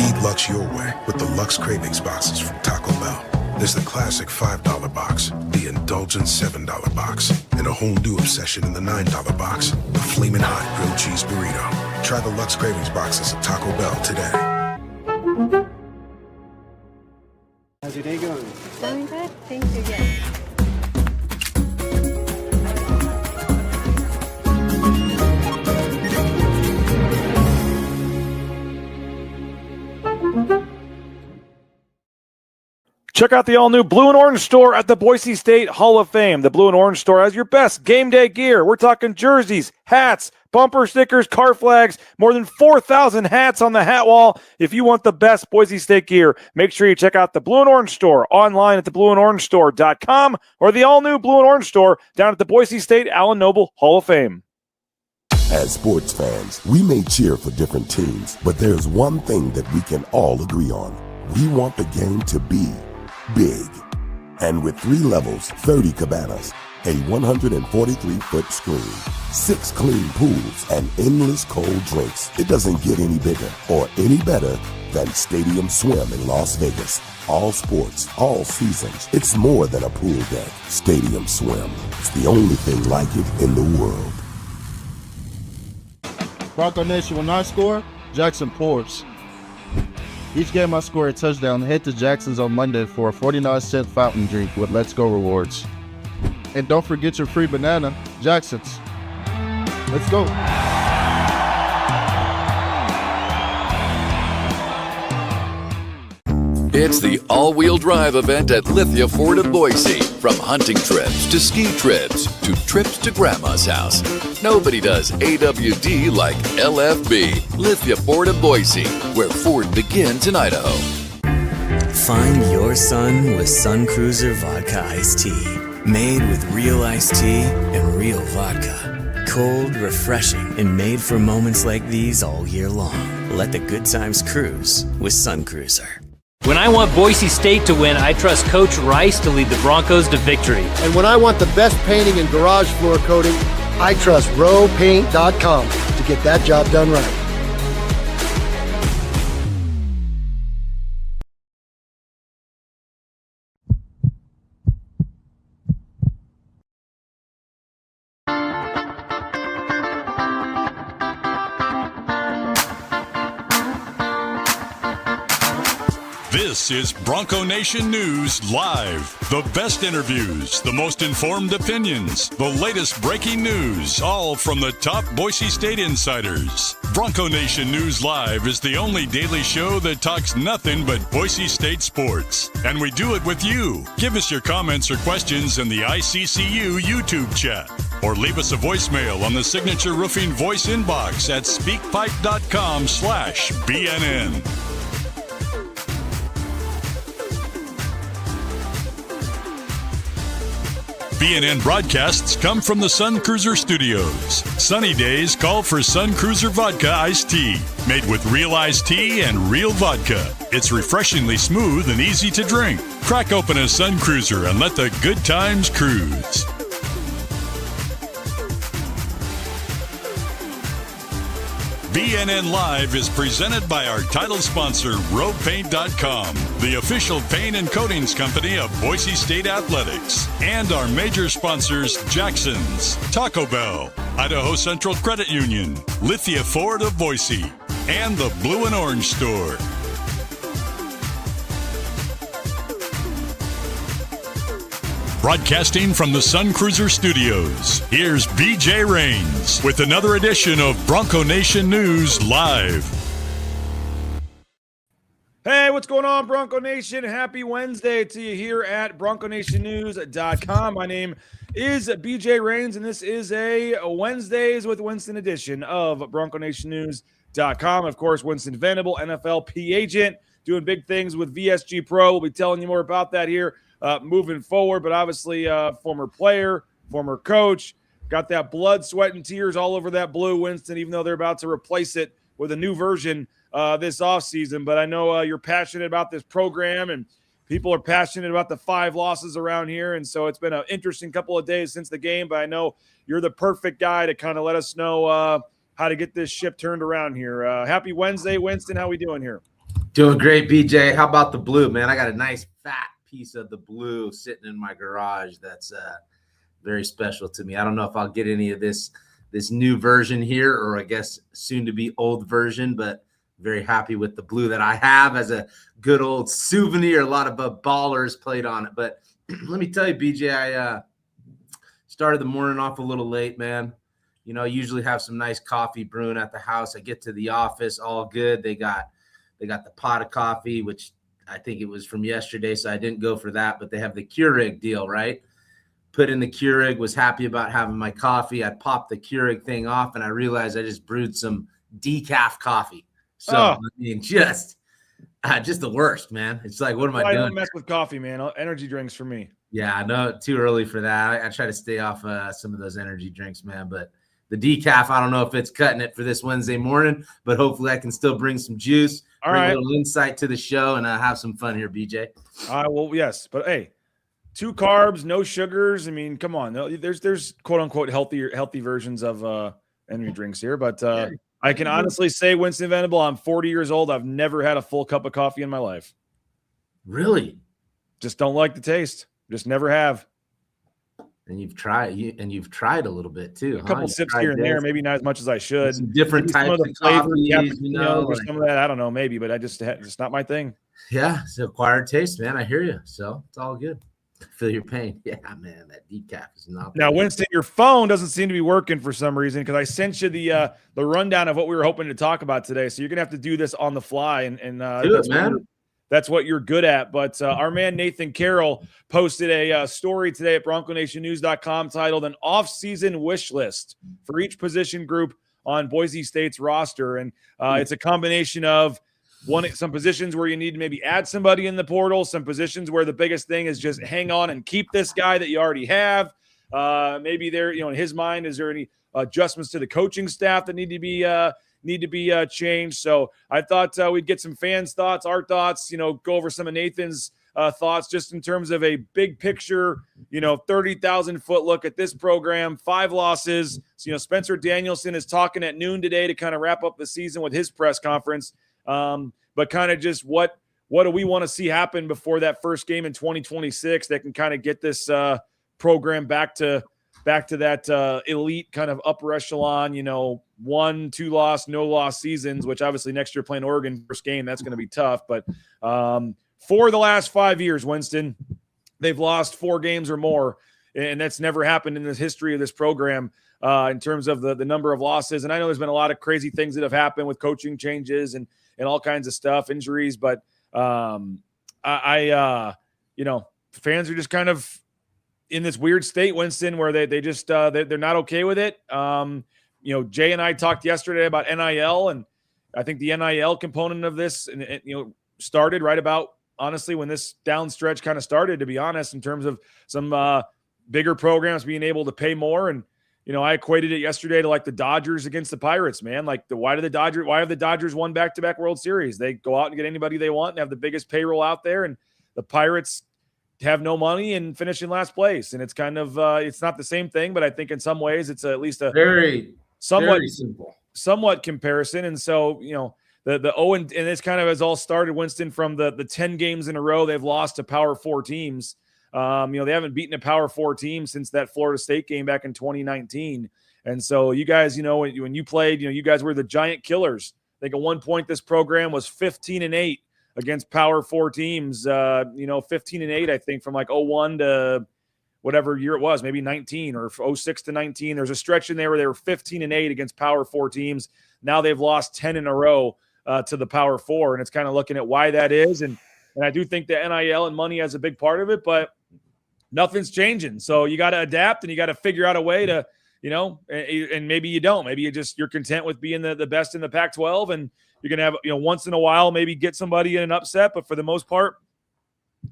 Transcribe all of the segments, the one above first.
Eat Lux your way with the Lux Cravings boxes from Taco Bell. There's the classic $5 box, the indulgent $7 box, and a whole new obsession in the $9 box, the Flamin' Hot Grilled Cheese Burrito. Try the Lux Cravings boxes at Taco Bell today. How's your day going? Going good, thank you, yes. Check out the all-new Blue and Orange store at the Boise State Hall of Fame. The Blue and Orange store has your best game day gear. We're talking jerseys, hats, bumper stickers, car flags, more than 4,000 hats on the hat wall. If you want the best Boise State gear, make sure you check out the Blue and Orange store online at theblueandorangestore.com or the all-new Blue and Orange store down at the Boise State Allen Noble Hall of Fame. As sports fans, we may cheer for different teams, but there's one thing that we can all agree on. We want the game to be big. And with 3 levels, 30 cabanas, a 143-foot screen, 6 clean pools, and endless cold drinks, it doesn't get any bigger or any better than Stadium Swim in Las Vegas. All sports, all seasons. It's more than a pool deck. Stadium Swim. It's the only thing like it in the world. Bronco Nation, when I score, Jackson pours. Each game I score a touchdown, head to Jackson's on Monday for a 49-cent fountain drink with Let's Go rewards. And don't forget your free banana, Jackson's. Let's go. It's the all-wheel drive event at Lithia Ford of Boise. From hunting trips to ski trips to trips to Grandma's house. Nobody does AWD like LFB. Lithia Ford of Boise, where Ford begins in Idaho. Find your sun with Sun Cruiser Vodka Iced Tea. Made with real iced tea and real vodka. Cold, refreshing, and made for moments like these all year long. Let the good times cruise with Sun Cruiser. When I want Boise State to win, I trust Coach Rice to lead the Broncos to victory. And when I want the best painting and garage floor coating, I trust rowpaint.com to get that job done right. This is Bronco Nation News Live. The best interviews, the most informed opinions, the latest breaking news, all from the top Boise State insiders. Bronco Nation News Live is the only daily show that talks nothing but Boise State sports. And we do it with you. Give us your comments or questions in the ICCU YouTube chat. Or leave us a voicemail on the Signature Roofing voice inbox at speakpipe.com/BNN. BNN broadcasts come from the Sun Cruiser Studios. Sunny days call for Sun Cruiser Vodka Iced Tea, made with real iced tea and real vodka. It's refreshingly smooth and easy to drink. Crack open a Sun Cruiser and let the good times cruise. BNN Live is presented by our title sponsor, rowpaint.com, the official paint and coatings company of Boise State Athletics, and our major sponsors, Jackson's, Taco Bell, Idaho Central Credit Union, Lithia Ford of Boise, and the Blue and Orange Store. Broadcasting from the Sun Cruiser Studios, here's BJ Rains with another edition of Bronco Nation News Live. Hey, what's going on, Bronco Nation? Happy Wednesday to you here at BroncoNationNews.com. My name is BJ Rains, and this is a Wednesdays with Winston edition of BroncoNationNews.com. Of course, Winston Venable, NFLP agent, doing big things with VSG Pro. We'll be telling you more about that here moving forward, but obviously former player, former coach, got that blood, sweat, and tears all over that blue, Winston, even though they're about to replace it with a new version this offseason. But I know you're passionate about this program, and people are passionate about the 5 losses around here, and so it's been an interesting couple of days since the game, but I know you're the perfect guy to kind of let us know how to get this ship turned around here. Happy Wednesday, Winston. How we doing here? Doing great, BJ. How about the blue, man? I got a nice fat piece of the blue sitting in my garage that's very special to me. I don't know if I'll get any of this new version here, or I guess soon to be old version, but very happy with the blue that I have as a good old souvenir. A lot of ballers played on it. But let me tell you, BJ, I started the morning off a little late, man. You know, I usually have some nice coffee brewing at the house. I get to the office, all good. They got the pot of coffee, which I think it was from yesterday, so I didn't go for that. But they have the Keurig deal, right? Put in the Keurig, was happy about having my coffee. I popped the Keurig thing off, and I realized I just brewed some decaf coffee. So, I mean, just the worst, man. It's like, what am I doing? I don't mess with coffee, man. Energy drinks for me. Yeah, I know, too early for that. I try to stay off some of those energy drinks, man. But the decaf, I don't know if it's cutting it for this Wednesday morning, but hopefully I can still bring some juice, bring a little insight to the show, and have some fun here, BJ. Well, yes, but hey, 2 carbs, no sugars. I mean, come on. There's quote unquote healthy versions of energy drinks here, but I can honestly say, Winston Venable, I'm 40 years old. I've never had a full cup of coffee in my life. Really? Just don't like the taste. Just never have. And you've tried a little bit too. A couple sips here and there, maybe not as much as I should. Some different types of coffee, or some of that. I don't know, maybe, but it's not my thing. Yeah, it's an acquired taste, man. I hear you. So it's all good. Feel your pain. Yeah, man, that decaf is not. Now, Winston, your phone doesn't seem to be working for some reason, because I sent you the rundown of what we were hoping to talk about today. So you're gonna have to do this on the fly, and that's what you're good at. But our man Nathan Carroll posted a story today at BroncoNationNews.com titled "An Offseason Wish List for Each Position Group on Boise State's Roster," and it's a combination of some positions where you need to maybe add somebody in the portal, some positions where the biggest thing is just hang on and keep this guy that you already have. Maybe there, in his mind, is there any adjustments to the coaching staff that need to be changed? So I thought we'd get some fans' thoughts, our thoughts, go over some of Nathan's thoughts just in terms of a big picture, 30,000 foot look at this program, 5 losses. So, Spencer Danielson is talking at noon today to kind of wrap up the season with his press conference. But kind of just what do we want to see happen before that first game in 2026 that can kind of get this program back to that elite kind of upper echelon, 1, 2 loss, no loss seasons, which obviously next year playing Oregon first game, that's going to be tough. But for the last 5 years, Winston, they've lost 4 games or more, and that's never happened in the history of this program in terms of the number of losses. And I know there's been a lot of crazy things that have happened with coaching changes and all kinds of stuff, injuries, but fans are just kind of in this weird state, Winston, where they just they're not okay with it. Jay and I talked yesterday about NIL, and I think the NIL component of this, and started right about, honestly, when this down stretch kind of started, to be honest, in terms of some bigger programs being able to pay more. And I equated it yesterday to like the Dodgers against the Pirates, man. Like why have the Dodgers won back-to-back World Series? They go out and get anybody they want and have the biggest payroll out there, and the Pirates have no money and finish in last place. And it's kind of it's not the same thing, but I think in some ways it's at least a very somewhat comparison. And so the 0 and this kind of has all started, Winston, from the 10 games in a row they've lost to Power 4 teams. They haven't beaten a Power 4 team since that Florida State game back in 2019. And so you guys, when you played, you guys were the giant killers. I think at one point this program was 15-8 against Power 4 teams, 15-8, I think, from like 01 to whatever year it was, maybe 19 or 06 to 19. There's a stretch in there where they were 15-8 against Power 4 teams. Now they've lost 10 in a row to the Power 4. And it's kind of looking at why that is. And I do think the NIL and money has a big part of it, but nothing's changing. So you got to adapt, and you got to figure out a way to, and maybe you don't. Maybe you're content with being the best in the Pac-12, and you're going to have, once in a while, maybe get somebody in an upset. But for the most part,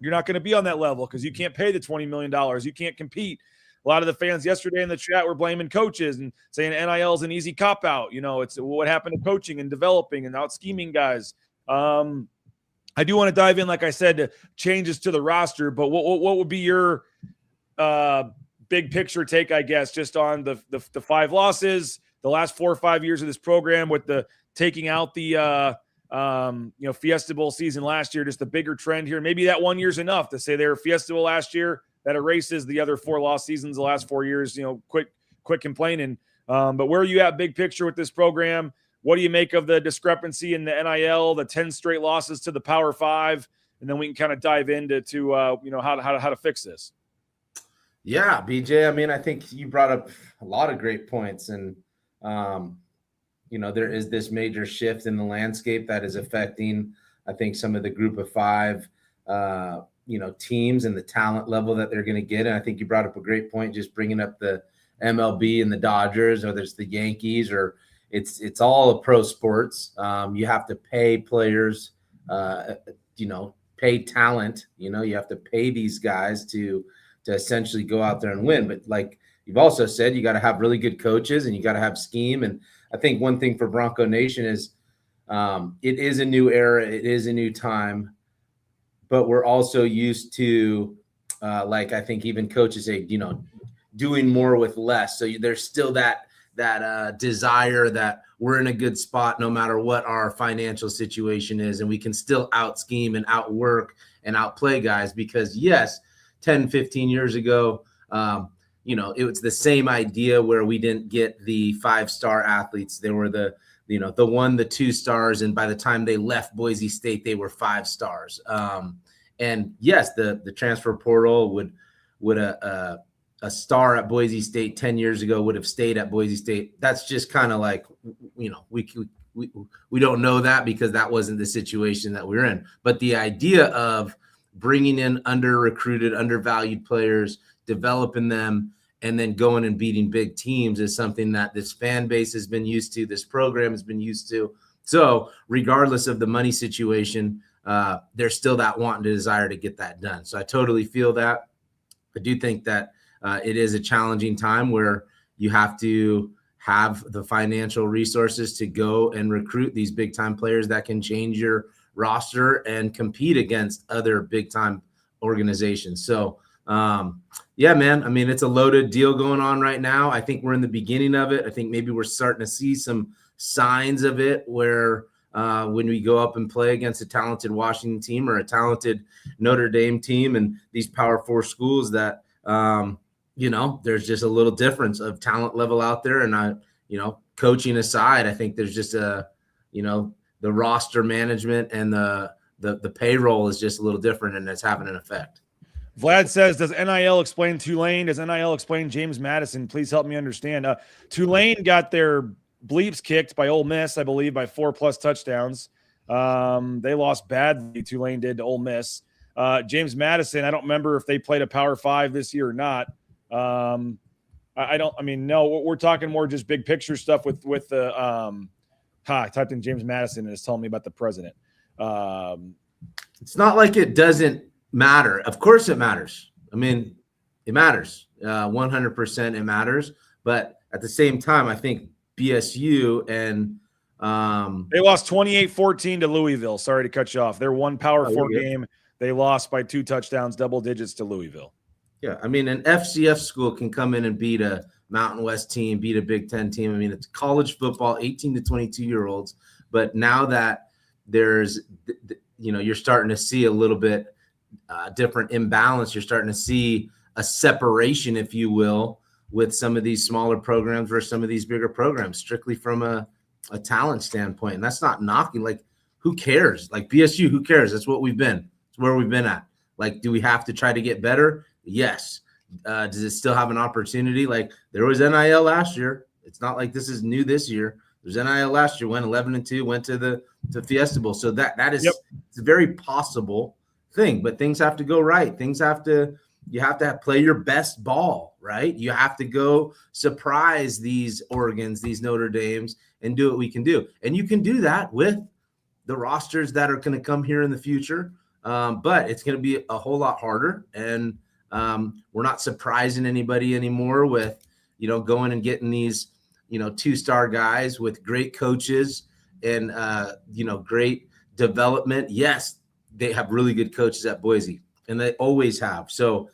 you're not going to be on that level because you can't pay the $20 million. You can't compete. A lot of the fans yesterday in the chat were blaming coaches and saying NIL is an easy cop-out. It's what happened to coaching and developing and out scheming guys. I do want to dive in, like I said, to changes to the roster, but what would be your big picture take, I guess, just on the 5 losses, the last 4 or 5 years of this program with the taking out the Fiesta Bowl season last year, just a bigger trend here. Maybe that 1 year's enough to say they were Fiesta Bowl last year. That erases the other 4 lost seasons the last 4 years. Quit complaining. But where are you at big picture with this program? What do you make of the discrepancy in the NIL, the 10 straight losses to the Power 5? And then we can kind of dive into how to fix this. Yeah, BJ. I mean, I think you brought up a lot of great points, and there is this major shift in the landscape that is affecting, I think, some of the Group of 5, teams and the talent level that they're going to get. And I think you brought up a great point, just bringing up the MLB and the Dodgers, or there's the Yankees, or it's all pro sports. You have to pay players, pay talent. You have to pay these guys to essentially go out there and win. But like you've also said, you got to have really good coaches and you got to have scheme. And I think one thing for Bronco Nation is it is a new era. It is a new time, but we're also used to, I think even coaches say, doing more with less. So there's still that desire that we're in a good spot no matter what our financial situation is, and we can still out scheme and outwork and outplay guys, because yes, 10, 15 years ago, it was the same idea where we didn't get the 5-star athletes. They were the 1, the 2 stars. And by the time they left Boise State, they were 5 stars. And yes, the transfer portal would a star at Boise State 10 years ago would have stayed at Boise State. That's just kind of like, we don't know that because that wasn't the situation that we're in. But the idea of bringing in under-recruited, undervalued players, developing them, and then going and beating big teams is something that this fan base has been used to, this program has been used to. So regardless of the money situation, there's still that want and desire to get that done. So I totally feel that. I do think that it is a challenging time where you have to have the financial resources to go and recruit these big-time players that can change your roster and compete against other big-time organizations. So, yeah, man, I mean, it's a loaded deal going on right now. I think we're in the beginning of it. I think maybe we're starting to see some signs of it where when we go up and play against a talented Washington team or a talented Notre Dame team and these Power 4 schools that, there's just a little difference of talent level out there. And coaching aside, I think there's just the roster management and the payroll is just a little different, and it's having an effect. Vlad says, does NIL explain Tulane? Does NIL explain James Madison? Please help me understand. Tulane got their bleeps kicked by Ole Miss, I believe, by 4+ touchdowns. They lost badly, Tulane did, to Ole Miss. James Madison, I don't remember if they played a Power 5 this year or not. No, we're talking more just big picture stuff with the I typed in James Madison and it's telling me about the president. It's not like it doesn't matter. Of course it matters. I mean, it matters. 100% it matters. But at the same time, I think BSU and they lost 28-14 to Louisville. Sorry to cut you off. Their one Power 4 game, they lost by 2 touchdowns, double digits to Louisville. Yeah, I mean, an FCS school can come in and beat a Mountain West team, beat a Big Ten team. I mean, it's college football, 18 to 22-year-olds. But now that there's, you're starting to see a little bit different imbalance. You're starting to see a separation, if you will, with some of these smaller programs versus some of these bigger programs, strictly from a talent standpoint. And that's not knocking. Like, who cares? Like, BSU, who cares? That's what we've been. It's where we've been at. Like, do we have to try to get better? Yes. Does it still have an opportunity? Like, there was NIL last year. It's not like this is new this year. There's NIL last year, went 11-2, went to the Fiesta Bowl. So that is it's a very possible thing, but things have to go right. You have to play your best ball, right? You have to go surprise these Oregons, these Notre Dames, and do what we can do. And you can do that with the rosters that are going to come here in the future. But it's going to be a whole lot harder. And we're not surprising anybody anymore with, going and getting these, 2-star guys with great coaches and, great development. Yes, they have really good coaches at Boise, and they always have. So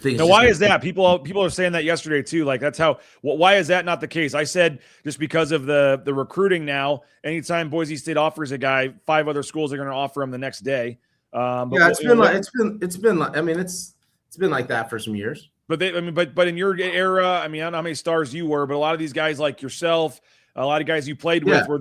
Now, why is that? People are saying that yesterday too. Like that's how. Why is that not the case? I said just because of the recruiting now. Anytime Boise State offers a guy, 5 other schools are going to offer him the next day. But it's been like. I mean, it's been like that for some years. But but in your era, I mean, I don't know how many stars you were, but a lot of these guys like yourself, a lot of guys you played with were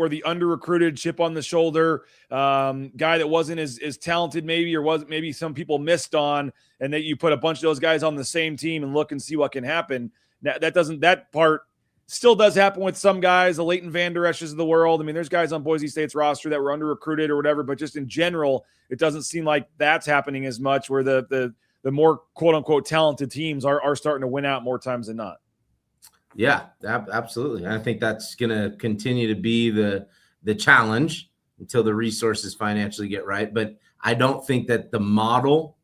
the under recruited, chip on the shoulder guy that wasn't as talented maybe, or was maybe some people missed on, and that you put a bunch of those guys on the same team and look and see what can happen. Now, that part still does happen with some guys, the Leighton Vander Esch's of the world. I mean, there's guys on Boise State's roster that were under recruited or whatever, but just in general, it doesn't seem like that's happening as much, where the more quote unquote talented teams are starting to win out more times than not. Yeah, absolutely. I think that's going to continue to be the challenge until the resources financially get right. But I don't think that the model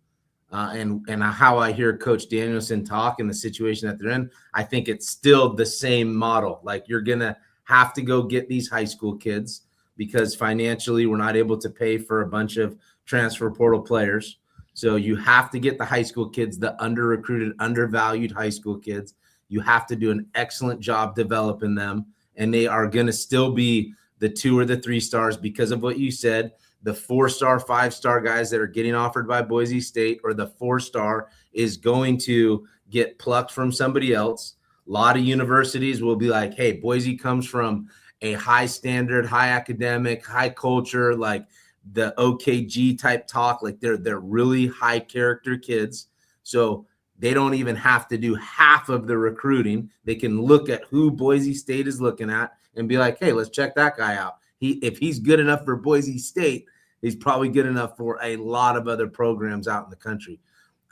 and how I hear Coach Danielson talk in the situation that they're in, I think it's still the same model. Like, you're going to have to go get these high school kids because financially we're not able to pay for a bunch of transfer portal players. So you have to get the high school kids, the under-recruited, undervalued high school kids. You have to do an excellent job developing them, and they are going to still be the 2 or the 3 stars because of what you said. The 4-star, 5-star guys that are getting offered by Boise State, or the 4-star is going to get plucked from somebody else. A lot of universities will be like, hey, Boise comes from a high standard, high academic, high culture, like the OKG type talk, like they're really high character kids. So they don't even have to do half of the recruiting. They can look at who Boise State is looking at and be like, hey, let's check that guy out. If he's good enough for Boise State, he's probably good enough for a lot of other programs out in the country.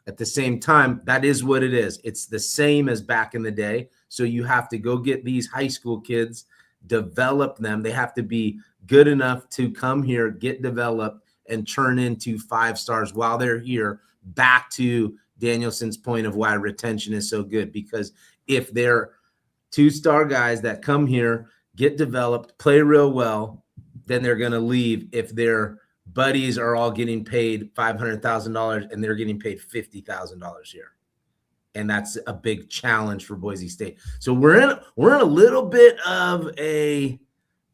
At the same time, that is what it is. It's the same as back in the day. So you have to go get these high school kids, develop them. They have to be good enough to come here, get developed, and turn into 5 stars while they're here. Back to Danielson's point of why retention is so good, because if they're 2-star guys that come here, get developed, play real well, then they're going to leave. If their buddies are all getting paid $500,000 and they're getting paid $50,000 here. And that's a big challenge for Boise State. So we're in a little bit of a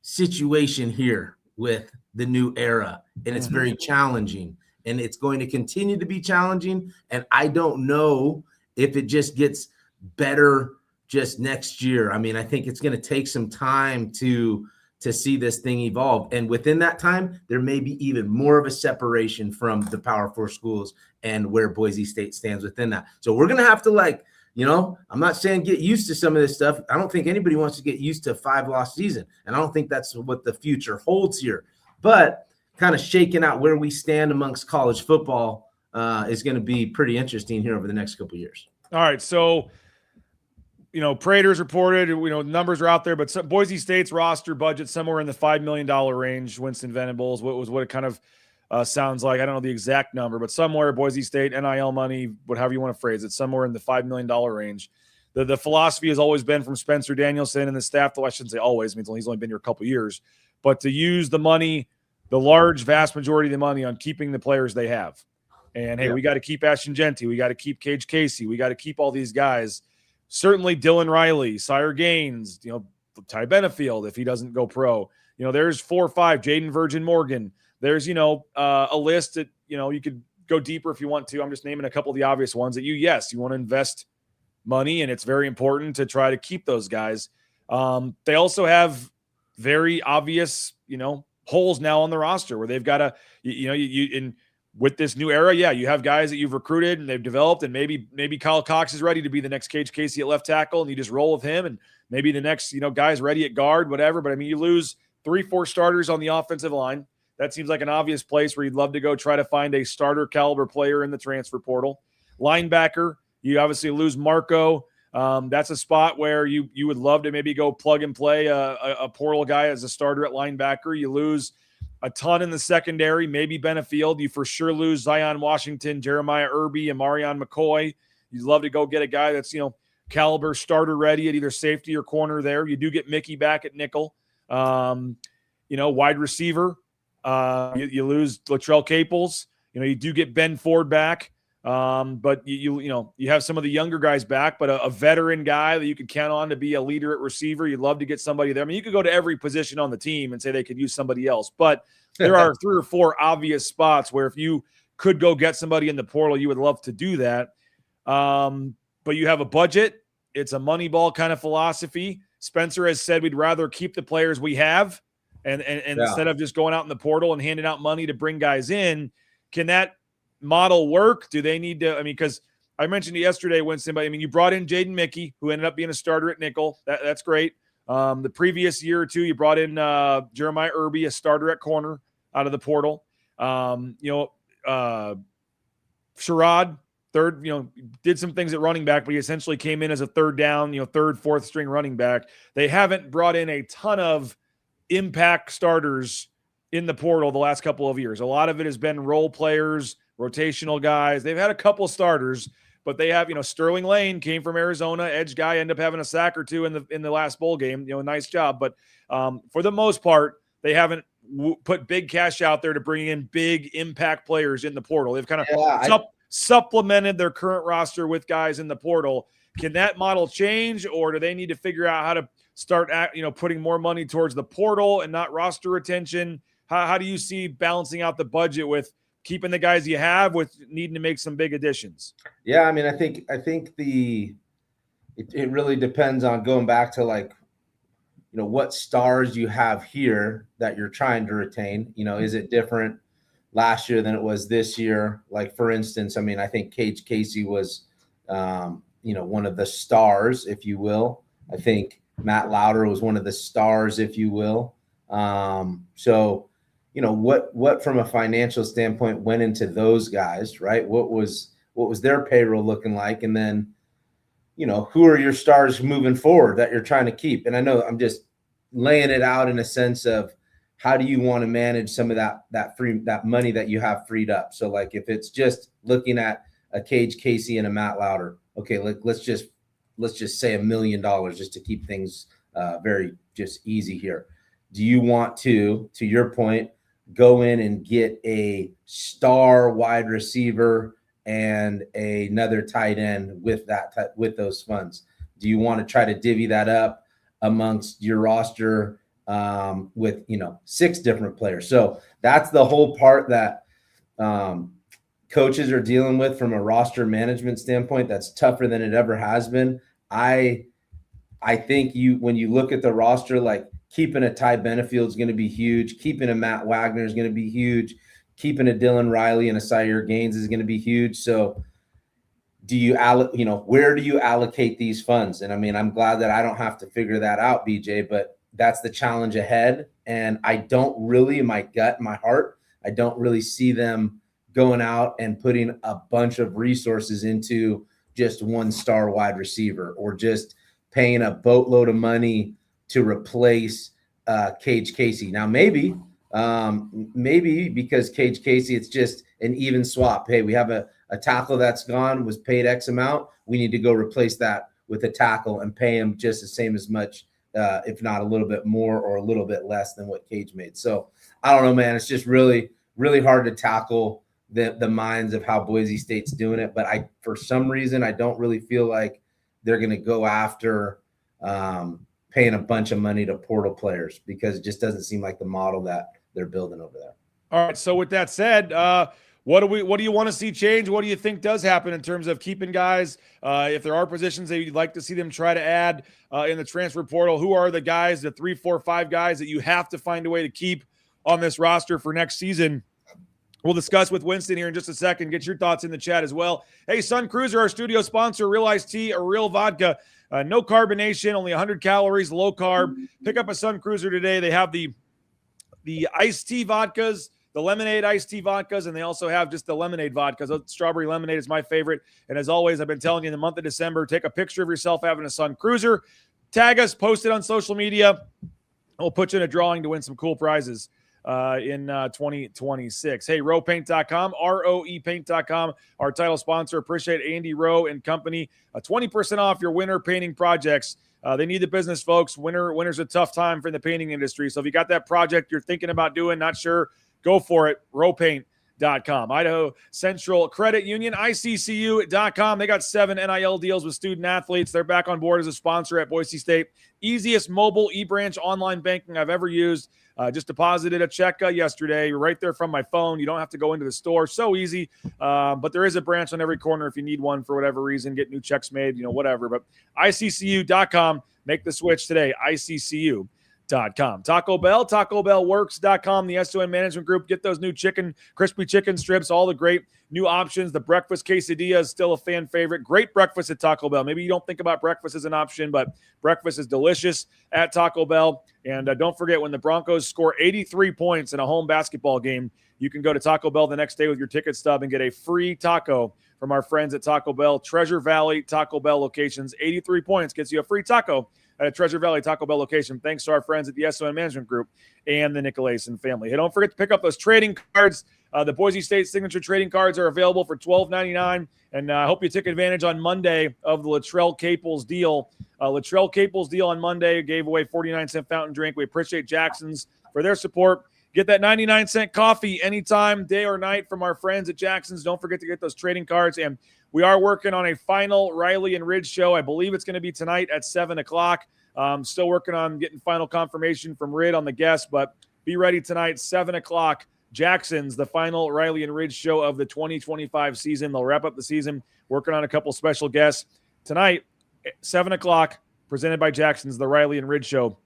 situation here with the new era, and it's very challenging, and it's going to continue to be challenging. And I don't know if it just gets better just next year. I mean, I think it's going to take some time to see this thing evolve. And within that time, there may be even more of a separation from the Power 4 schools and where Boise State stands within that. So we're going to have to, I'm not saying get used to some of this stuff. I don't think anybody wants to get used to a 5-loss season. And I don't think that's what the future holds here. But kind of shaking out where we stand amongst college football is going to be pretty interesting here over the next couple of years. All right. So, Prater's reported, numbers are out there, but Boise State's roster budget somewhere in the $5 million range. Winston Venable what it kind of sounds like. I don't know the exact number, but somewhere Boise State, NIL money, whatever you want to phrase it, somewhere in the $5 million range. The philosophy has always been from Spencer Danielson and the staff, though I shouldn't say always, means he's only been here a couple of years, but to use the money, the large, vast majority of the money on keeping the players they have. And, hey, we got to keep Ashton Genty. We got to keep Cage Casey. We got to keep all these guys. Certainly Dylan Riley, Sire Gaines, Ty Benefield, if he doesn't go pro. There's 4 or 5, Jaden Virgin Morgan. There's, a list that, you could go deeper if you want to. I'm just naming a couple of the obvious ones that you want to invest money, and it's very important to try to keep those guys. They also have very obvious, holes now on the roster where they've got to, in with this new era, you have guys that you've recruited and they've developed, and maybe Kyle Cox is ready to be the next Cage Casey at left tackle, and you just roll with him, and maybe the next, guy's ready at guard, whatever. But I mean, you lose 3-4 starters on the offensive line. That seems like an obvious place where you'd love to go try to find a starter caliber player in the transfer portal. Linebacker, you obviously lose Marco. That's a spot where you would love to maybe go plug and play a portal guy as a starter at linebacker. You lose a ton in the secondary, maybe Benefield. You for sure lose Zion Washington, Jeremiah Irby, and Marion McCoy. You'd love to go get a guy that's, caliber starter ready at either safety or corner there. You do get Mickey back at nickel. Wide receiver. You lose Latrell Caples. You do get Ben Ford back. But you have some of the younger guys back, but a veteran guy that you could count on to be a leader at receiver. You'd love to get somebody there. I mean, you could go to every position on the team and say they could use somebody else, but there are 3 or 4 obvious spots where if you could go get somebody in the portal, you would love to do that. But you have a budget. It's a money ball kind of philosophy. Spencer has said we'd rather keep the players we have and instead of just going out in the portal and handing out money to bring guys in. Can that model work? Do they need to? I mean, because I mentioned it yesterday, Winston, but I mean, you brought in Jaden Mickey, who ended up being a starter at nickel. That's great. The previous year or two, you brought in Jeremiah Irby, a starter at corner out of the portal. Sherrod, third, did some things at running back, but he essentially came in as a third down, third, fourth string running back. They haven't brought in a ton of impact starters in the portal the last couple of years. A lot of it has been role players, rotational guys. They've had a couple starters, but they have, Sterling Lane came from Arizona, edge guy, ended up having a sack or two in the last bowl game. Nice job. But for the most part, they haven't put big cash out there to bring in big impact players in the portal. They've kind of supplemented their current roster with guys in the portal. Can that model change, or do they need to figure out how to start putting more money towards the portal and not roster retention? How do you see balancing out the budget with keeping the guys you have with needing to make some big additions? Yeah, I mean, I think it really depends on going back to what stars you have here that you're trying to retain. Is it different last year than it was this year? Like, for instance, I mean, I think Cage Casey was, one of the stars, if you will. I think Matt Lauder was one of the stars, if you will. So, what from a financial standpoint went into those guys, right? What was their payroll looking like? And then, who are your stars moving forward that you're trying to keep? And I know I'm just laying it out in a sense of how do you want to manage some of that money that you have freed up? So like if it's just looking at a Cage Casey and a Matt Lauder, okay, let's just say $1 million just to keep things very just easy here. Do you want to your point, go in and get a star wide receiver and another tight end with with those funds? Do you want to try to divvy that up amongst your roster with 6 different players? So that's the whole part that coaches are dealing with from a roster management standpoint. That's tougher than it ever has been. I think when you look at the roster, like keeping a Ty Benefield is going to be huge. Keeping a Matt Wagner is going to be huge. Keeping a Dylan Riley and a Sire Gaines is going to be huge. So where do you allocate these funds? And I mean, I'm glad that I don't have to figure that out, BJ, but that's the challenge ahead. And I don't really, in my gut, my heart, I don't really see them going out and putting a bunch of resources into just one star wide receiver or just paying a boatload of money to replace Cage Casey. Now, maybe because Cage Casey, it's just an even swap. Hey, we have a tackle that's gone, was paid X amount. We need to go replace that with a tackle and pay him just the same as much, if not a little bit more or a little bit less than what Cage made. So I don't know, man. It's just really, really hard to tackle the minds of how Boise State's doing it. But for some reason, I don't really feel like they're going to go after paying a bunch of money to portal players because it just doesn't seem like the model that they're building over there. All right. So with that said, what do you want to see change? What do you think does happen in terms of keeping guys? If there are positions that you'd like to see them try to add in the transfer portal, who are the guys, the 3, 4, 5 guys that you have to find a way to keep on this roster for next season? We'll discuss with Winston here in just a second. Get your thoughts in the chat as well. Hey, Sun Cruiser, our studio sponsor, real iced tea, a real vodka, no carbonation, only 100 calories, low carb. Pick up a Sun Cruiser today. They have the iced tea vodkas, the lemonade iced tea vodkas, and they also have just the lemonade vodkas. Strawberry lemonade is my favorite. And as always, I've been telling you in the month of December, take a picture of yourself having a Sun Cruiser, tag us, post it on social media. We'll put you in a drawing to win some cool prizes in 2026. Hey, rowpaint.com, ROEpaint.com, our title sponsor. Appreciate Andy Rowe and company. 20% off your winter painting projects. They need the business, folks. Winter's a tough time for the painting industry. So if you got that project you're thinking about doing, not sure, go for it. Rowpaint Idaho Central Credit Union, ICCU.com. They got 7 NIL deals with student athletes. They're back on board as a sponsor at Boise State. Easiest mobile e-branch online banking I've ever used. Just deposited a check yesterday. You're right there from my phone. You don't have to go into the store. So easy. But there is a branch on every corner if you need one for whatever reason, get new checks made, whatever. But ICCU.com. Make the switch today. ICCU.com. Taco Bell, TacoBellWorks.com, the SON Management Group. Get those new crispy chicken strips, all the great new options. The breakfast quesadilla is still a fan favorite. Great breakfast at Taco Bell. Maybe you don't think about breakfast as an option, but breakfast is delicious at Taco Bell. And don't forget, when the Broncos score 83 points in a home basketball game, you can go to Taco Bell the next day with your ticket stub and get a free taco from our friends at Taco Bell. Treasure Valley Taco Bell locations. 83 points gets you a free taco at a Treasure Valley Taco Bell location, thanks to our friends at the SON Management Group and the Nicolason family. Hey, don't forget to pick up those trading cards. The Boise State signature trading cards are available for $12.99, and I hope you took advantage on Monday of the Latrell Caples deal. Latrell Caples deal on Monday gave away 49-cent fountain drink. We appreciate Jackson's for their support. Get that 99-cent coffee anytime, day or night, from our friends at Jackson's. Don't forget to get those trading cards. And we are working on a final Riley and Ridge show. I believe it's going to be tonight at 7 o'clock. Still working on getting final confirmation from Rid on the guest, but be ready tonight, 7 o'clock. Jackson's, the final Riley and Ridge show of the 2025 season. They'll wrap up the season, working on a couple special guests. Tonight, 7 o'clock, presented by Jackson's, the Riley and Ridge show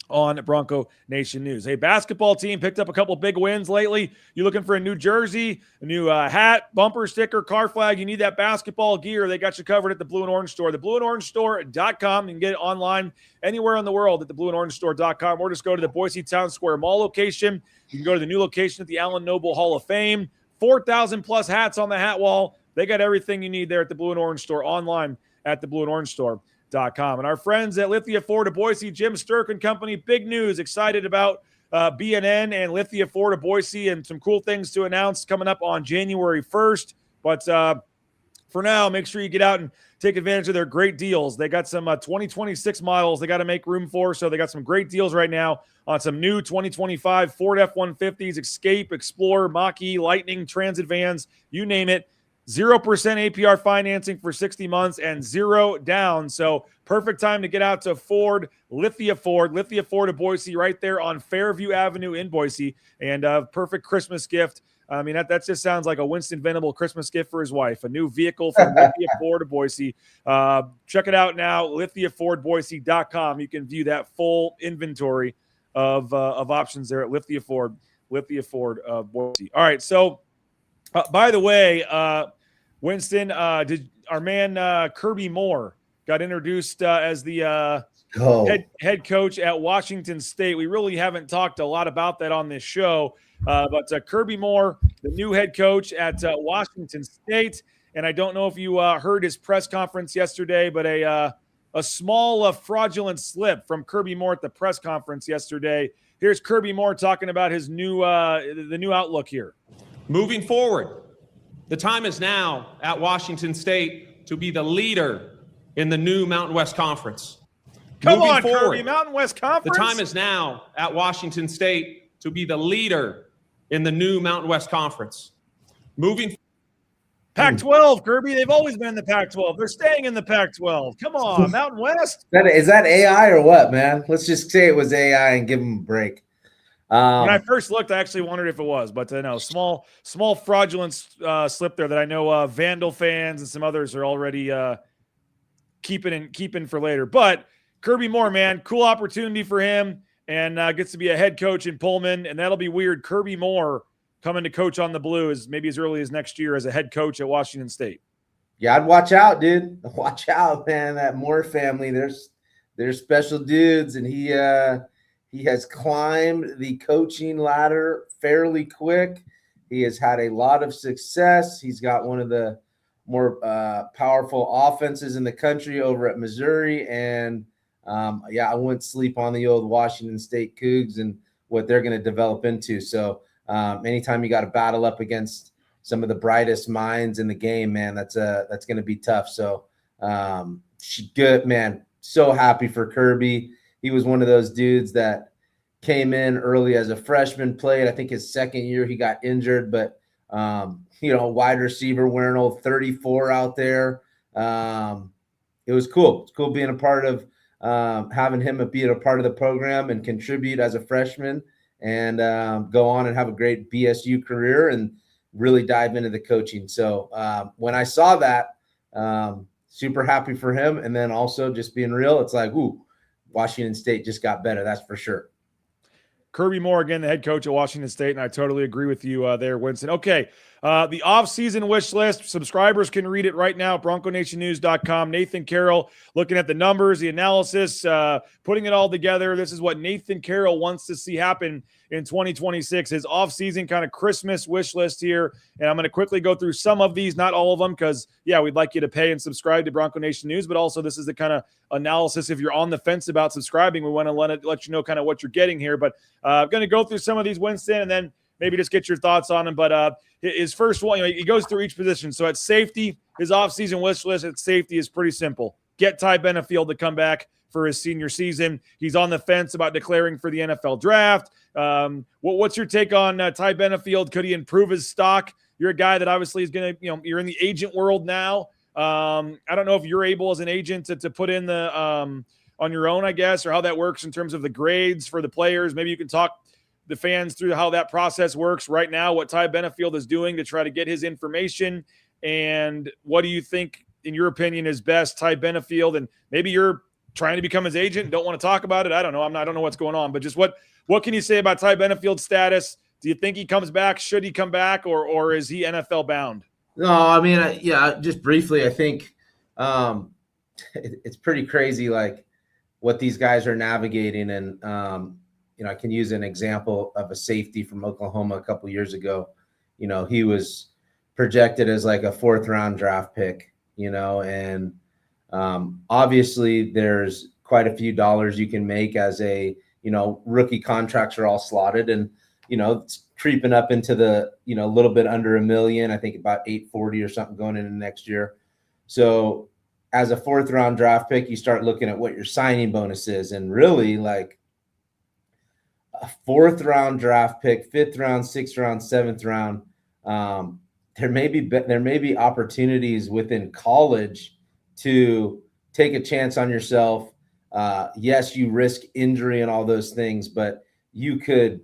on Bronco Nation News. Hey, basketball team picked up a couple big wins lately. You looking for a new jersey, a new hat, bumper sticker, car flag, you need that basketball gear, they got you covered at the Blue and Orange Store. The blueandorangestore.com. You can get it online anywhere in the world at the blueandorangestore.com, or just go to the Boise Town Square Mall location. You can go to the new location at the Allen Noble Hall of Fame. 4,000 plus hats on the hat wall. They got everything you need there at the Blue and Orange Store, online at the blueandorangestore.com. And our friends at Lithia Ford of Boise, Jim Sturk and company, big news, excited about BNN and Lithia Ford of Boise, and some cool things to announce coming up on January 1st. But for now, make sure you get out and take advantage of their great deals. They got some 2026 models they got to make room for, so they got some great deals right now on some new 2025 Ford F-150s, Escape, Explorer, Mach-E, Lightning, Transit vans, you name it. 0% APR financing for 60 months and 0 down. So perfect time to get out to Lithia Ford of Boise, right there on Fairview Avenue in Boise. And perfect Christmas gift. I mean, that just sounds like a Winston Venable Christmas gift for his wife. A new vehicle from Lithia Ford of Boise. Check it out now, lithiafordboise.com. You can view that full inventory of options there at Lithia Ford of Boise. All right, so by the way, Winston, did our man Kirby Moore got introduced as the head coach at Washington State. We really haven't talked a lot about that on this show, but Kirby Moore, the new head coach at Washington State. And I don't know if you heard his press conference yesterday, but a small fraudulent slip from Kirby Moore at the press conference yesterday. Here's Kirby Moore talking about his new the new outlook here. Moving forward, the time is now at Washington State to be the leader in the new Mountain West Conference. Come on, Kirby, Mountain West Conference. The time is now at Washington State to be the leader in the new Mountain West Conference. Moving Pac-12, Kirby, they've always been in the Pac-12. They're staying in the Pac-12. Come on, Mountain West. Is that AI or what, man? Let's just say it was AI and give them a break. When I first looked, I actually wondered if it was, but no, small fraudulent slip there that I know Vandal fans and some others are already keeping for later. But Kirby Moore, man, cool opportunity for him, and gets to be a head coach in Pullman, and that'll be weird. Kirby Moore coming to coach on the Blue is maybe as early as next year as a head coach at Washington State. Yeah, I'd watch out, dude. Watch out, man. That Moore family, they're special dudes, and he has climbed the coaching ladder fairly quick. He has had a lot of success. He's got one of the more powerful offenses in the country over at Missouri. And, I wouldn't sleep on the old Washington State Cougs and what they're going to develop into. So anytime you got to battle up against some of the brightest minds in the game, man, that's going to be tough. So good, man. So happy for Kirby. He was one of those dudes that came in early as a freshman, played, I think his second year he got injured, but Wide receiver wearing old 34 out there. It was cool. It's cool being a part of having him be a part of the program and contribute as a freshman and go on and have a great BSU career and really dive into the coaching. So when I saw that, super happy for him. And then also just being real, it's like, ooh, Washington State just got better. That's for sure. Kirby Moore, again, the head coach at Washington State, and I totally agree with you there, Winston. Okay, the off-season wish list, subscribers can read it right now, BroncoNationNews.com. Nathan Carroll looking at the numbers, the analysis, putting it all together. This is what Nathan Carroll wants to see happen in 2026, his off-season kind of Christmas wish list here, and I'm going to quickly go through some of these, not all of them, because, yeah, we'd like you to pay and subscribe to Bronco Nation News, but also this is the kind of analysis. If you're on the fence about subscribing, we want to let you know kind of what you're getting here, but I'm going to go through some of these, Winston, and then maybe just get your thoughts on them. But his first one, he goes through each position. So at safety, his offseason wish list at safety is pretty simple. Get Ty Benefield to come back for his senior season. He's on the fence about declaring for the NFL draft. What's your take on Ty Benefield? Could he improve his stock? You're a guy that obviously is going to, you're in the agent world now. I don't know if you're able as an agent to put in the on your own, I guess, or how that works in terms of the grades for the players. Maybe you can talk the fans through how that process works right now, what Ty Benefield is doing to try to get his information, and what do you think, in your opinion, is best Ty Benefield? And maybe you're trying to become his agent and don't want to talk about it. I don't know. I don't know what's going on, but just what can you say about Ty Benefield's status? Do you think he comes back? Should he come back, or is he NFL bound? No, I mean, just briefly, I think it's pretty crazy, like what these guys are navigating. And, I can use an example of a safety from Oklahoma a couple years ago. He was projected as like a 4th round draft pick, and obviously there's quite a few dollars you can make as a, rookie contracts are all slotted, and, it's creeping up into the, a little bit under $1 million, I think about 840 or something going into next year. So as a 4th round draft pick, you start looking at what your signing bonus is, and really like a 4th round draft pick, 5th round, 6th round, 7th round. There may be opportunities within college to take a chance on yourself. Yes, you risk injury and all those things, but you could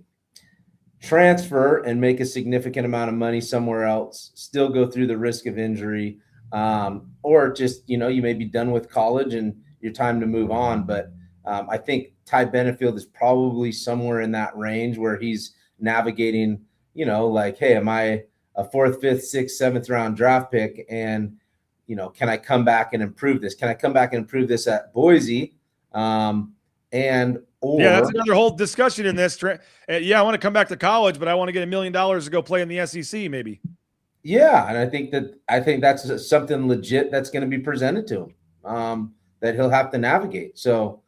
transfer and make a significant amount of money somewhere else, still go through the risk of injury, or just, you may be done with college and your time to move on. But I think Ty Benefield is probably somewhere in that range where he's navigating, like, hey, am I a 4th, 5th, 6th, 7th round draft pick? And, can I come back and improve this? Can I come back and improve this at Boise? That's another whole discussion in this. I want to come back to college, but I want to get $1 million to go play in the SEC, maybe. Yeah, and I think that's something legit that's going to be presented to him that he'll have to navigate. So,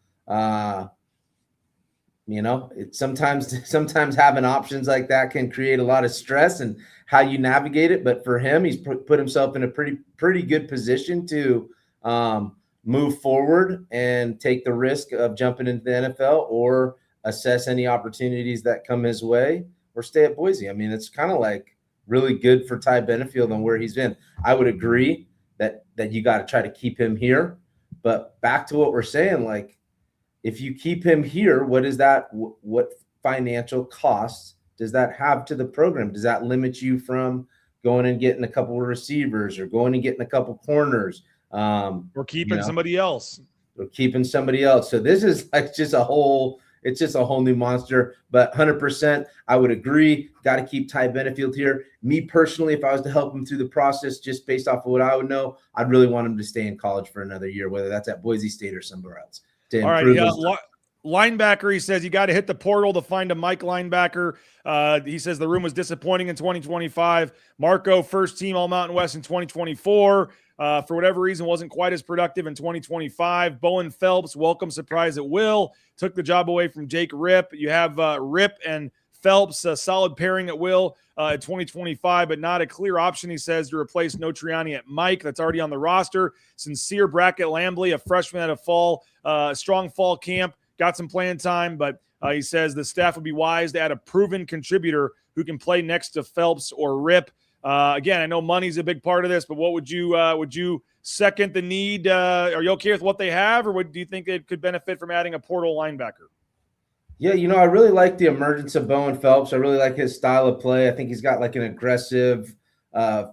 sometimes having options like that can create a lot of stress and how you navigate it. But for him, he's put himself in a pretty good position to move forward and take the risk of jumping into the NFL or assess any opportunities that come his way or stay at Boise. I mean, it's kind of like really good for Ty Benefield and where he's been. I would agree that you got to try to keep him here. But back to what we're saying, like, if you keep him here, what is that? What financial costs does that have to the program? Does that limit you from going and getting a couple of receivers or going and getting a couple corners? Or keeping somebody else. Or keeping somebody else. So this is like just a whole new monster. But 100%, I would agree. Got to keep Ty Benefield here. Me personally, if I was to help him through the process, just based off of what I would know, I'd really want him to stay in college for another year, whether that's at Boise State or somewhere else. All right, linebacker, he says you got to hit the portal to find a Mike linebacker. He says the room was disappointing in 2025. Marco, first team All Mountain West in 2024. For whatever reason, wasn't quite as productive in 2025. Bowen Phelps, welcome surprise at will. Took the job away from Jake Rip. You have Rip and Phelps, a solid pairing at will in 2025, but not a clear option, he says, to replace Notriani at Mike. That's already on the roster. Sincere Brackett Lambley, a freshman at a strong fall camp, got some playing time, but he says the staff would be wise to add a proven contributor who can play next to Phelps or Rip. Again, I know money's a big part of this, but what would you second the need? Are you okay with what they have, or do you think it could benefit from adding a portal linebacker? Yeah, I really like the emergence of Bowen Phelps. I really like his style of play. I think he's got like an aggressive,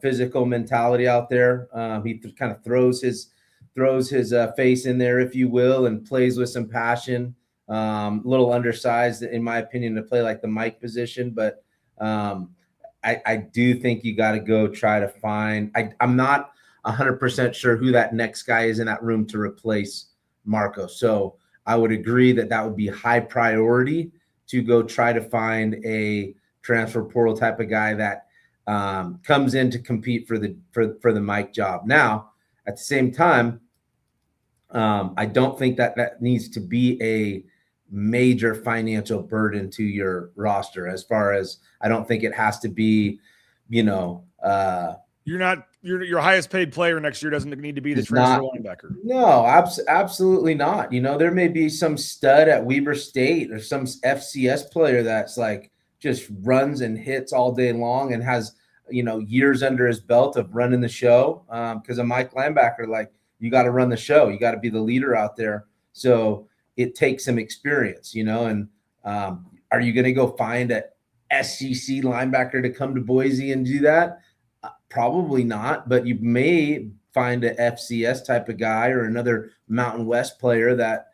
physical mentality out there. He kind of throws his face in there, if you will, and plays with some passion. A little undersized, in my opinion, to play like the Mike position, but I do think you got to go try to find. I'm not 100% sure who that next guy is in that room to replace Marco. So I would agree that would be high priority to go try to find a transfer portal type of guy that comes in to compete for the Mike job. Now, at the same time, I don't think that needs to be a major financial burden to your roster. As far as, I don't think it has to be, your highest paid player next year doesn't need to be the transfer linebacker. No, absolutely not. There may be some stud at Weber State or some FCS player that's like just runs and hits all day long and has, years under his belt of running the show. Because a Mike linebacker, like, you got to run the show. You got to be the leader out there. So it takes some experience, and are you going to go find a SEC linebacker to come to Boise and do that? Probably not, but you may find a FCS type of guy or another Mountain West player that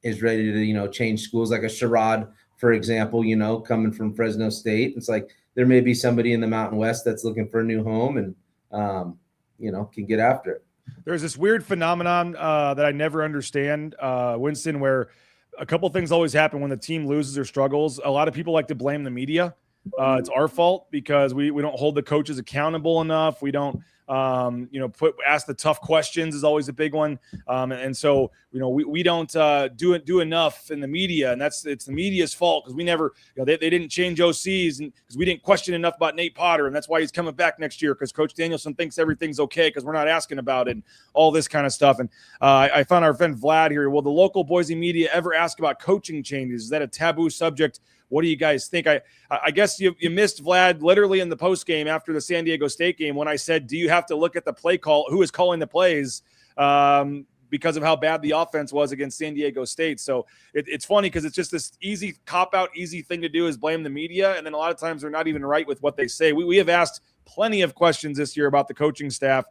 is ready to, change schools, like a Sherrod, for example, coming from Fresno State. It's like there may be somebody in the Mountain West that's looking for a new home and, can get after it. There's this weird phenomenon that I never understand, Winston, where a couple things always happen when the team loses or struggles. A lot of people like to blame the media. It's our fault because we don't hold the coaches accountable enough. We don't, ask the tough questions is always a big one. And so, we don't do enough in the media, and it's the media's fault because we never, they didn't change OCs and because we didn't question enough about Nate Potter. And that's why he's coming back next year, because Coach Danielson thinks everything's okay because we're not asking about it and all this kind of stuff. And I found our friend Vlad here. Will the local Boise media ever ask about coaching changes? Is that a taboo subject? What do you guys think? I guess you missed Vlad literally in the post game after the San Diego State game when I said, do you have to look at the play call? Who is calling the plays? Because of how bad the offense was against San Diego State. So it's funny because it's just this easy cop-out, easy thing to do is blame the media. And then a lot of times they're not even right with what they say. We have asked plenty of questions this year about the coaching staff.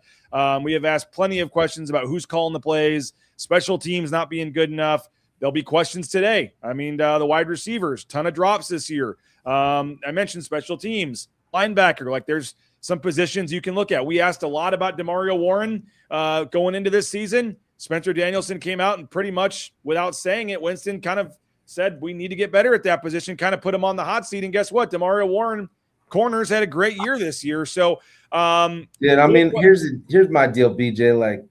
We have asked plenty of questions about who's calling the plays, special teams not being good enough. There'll be questions today. I mean, the wide receivers, ton of drops this year. I mentioned special teams, linebacker. Like, there's some positions you can look at. We asked a lot about DeMario Warren going into this season. Spencer Danielson came out and pretty much, without saying it, Winston kind of said we need to get better at that position, kind of put him on the hot seat. And guess what? DeMario Warren, corners, had a great year this year. So, here's my deal, BJ. Like,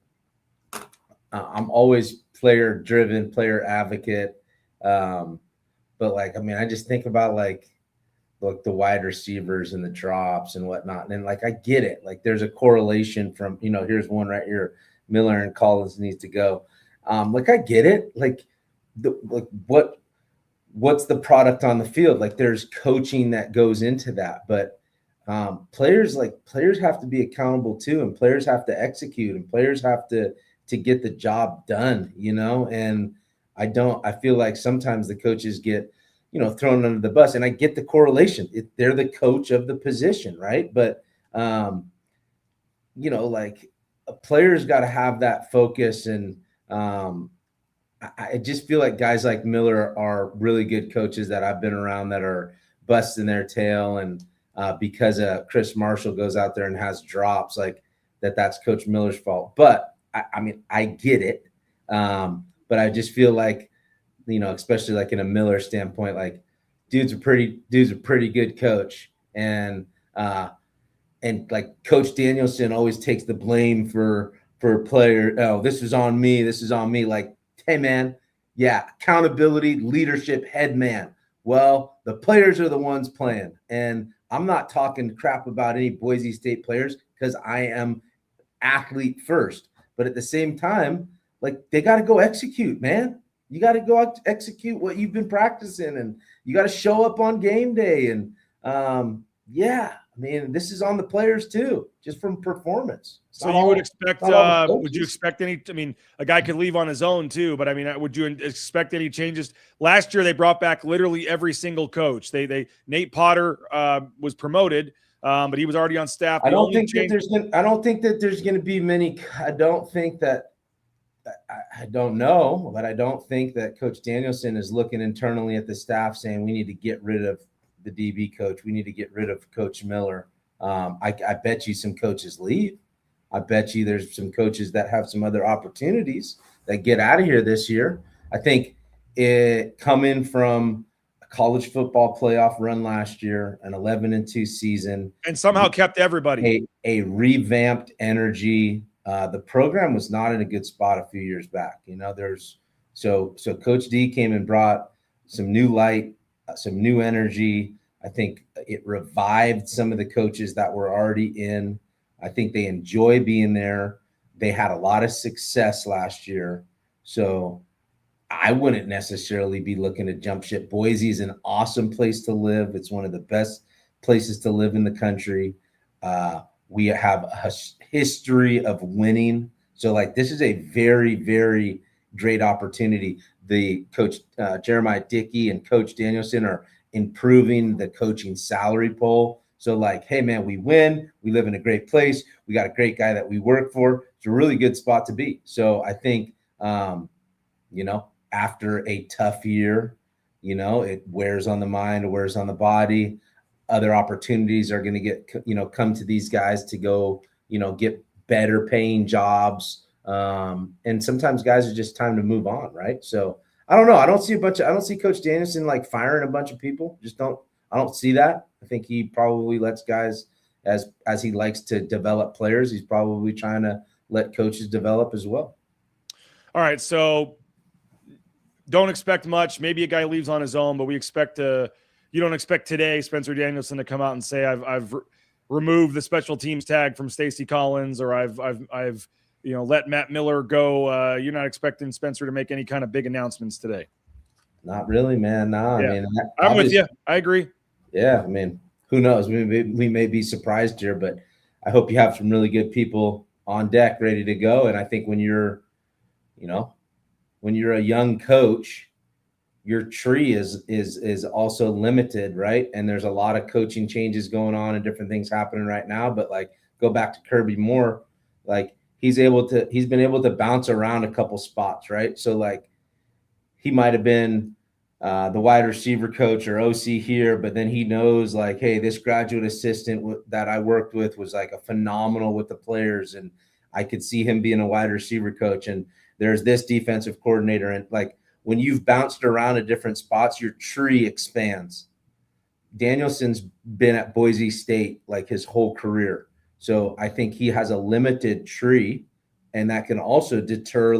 I'm always player driven, player advocate. But I just think about like the wide receivers and the drops and whatnot. And I get it. Like, there's a correlation from, here's one right here. Miller and Collins needs to go. I get it. What's the product on the field? Like, there's coaching that goes into that, but players have to be accountable too, and players have to execute, and players have to get the job done, and I feel like sometimes the coaches get, thrown under the bus, and I get the correlation. They're the coach of the position, right? But, a player's got to have that focus. And I just feel like guys like Miller are really good coaches that I've been around that are busting their tail. And because Chris Marshall goes out there and has drops, that's Coach Miller's fault. But I get it. But I just feel like, especially in a Miller standpoint, dude's a pretty good coach. And Coach Danielson always takes the blame for a player. Oh, this is on me. This is on me. Hey man, yeah, accountability, leadership, head man. Well, the players are the ones playing. And I'm not talking crap about any Boise State players because I am athlete first. But at the same time, they got to go execute, man. You got to go out to execute what you've been practicing, and you got to show up on game day. And mean, this is on the players too, just from performance. So you would expect, would you expect any, I mean, a guy could leave on his own too, but I mean, would you expect any changes? Last year, they brought back literally every single coach. Nate Potter was promoted, but he was already on staff. I don't think that there's going to be many. I don't know, but I don't think that Coach Danielson is looking internally at the staff saying we need to get rid of the DB coach. We need to get rid of Coach Miller. I bet you some coaches leave. I bet you there's some coaches that have some other opportunities that get out of here this year. I think it coming from a college football playoff run last year, an 11-2 season, and somehow kept everybody a revamped energy. The program was not in a good spot a few years back. So Coach D came and brought some new light, some new energy. I think it revived some of the coaches that were already in. I think they enjoy being there. They had a lot of success last year. So I wouldn't necessarily be looking to jump ship. Boise is an awesome place to live. It's one of the best places to live in the country. We have a history of winning. So this is a very, very great opportunity. The coach, Jeremiah Dickey and Coach Danielson are improving the coaching salary poll. So hey man, we win, we live in a great place. We got a great guy that we work for. It's a really good spot to be. So I think, after a tough year, it wears on the mind, it wears on the body. Other opportunities are going to get, come to these guys to go, get better paying jobs. And sometimes guys are just time to move on. Right. So I don't know. I don't see Coach Danielson firing a bunch of people. I don't see that. I think he probably lets guys as he likes to develop players. He's probably trying to let coaches develop as well. All right. So don't expect much. Maybe a guy leaves on his own, but you don't expect today Spencer Danielson to come out and say I've removed the special teams tag from Stacy Collins, or I've let Matt Miller go. You're not expecting Spencer to make any kind of big announcements today. Not really, man. No, yeah. I mean, I'm with you. I agree. Yeah, I mean, who knows? We may be surprised here, but I hope you have some really good people on deck ready to go. And I think when you're a young coach, your tree is also limited, right? And there's a lot of coaching changes going on and different things happening right now. But go back to Kirby Moore, he's been able to bounce around a couple spots, right? So he might have been the wide receiver coach or OC here, but then he knows hey, this graduate assistant that I worked with was a phenomenal with the players, and I could see him being a wide receiver coach. And there's this defensive coordinator, and when you've bounced around at different spots, your tree expands. Danielson's been at Boise State his whole career. So I think he has a limited tree, and that can also deter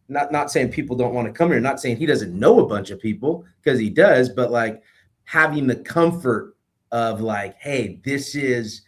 not saying people don't want to come here, not saying he doesn't know a bunch of people, because he does, but having the comfort of hey, this is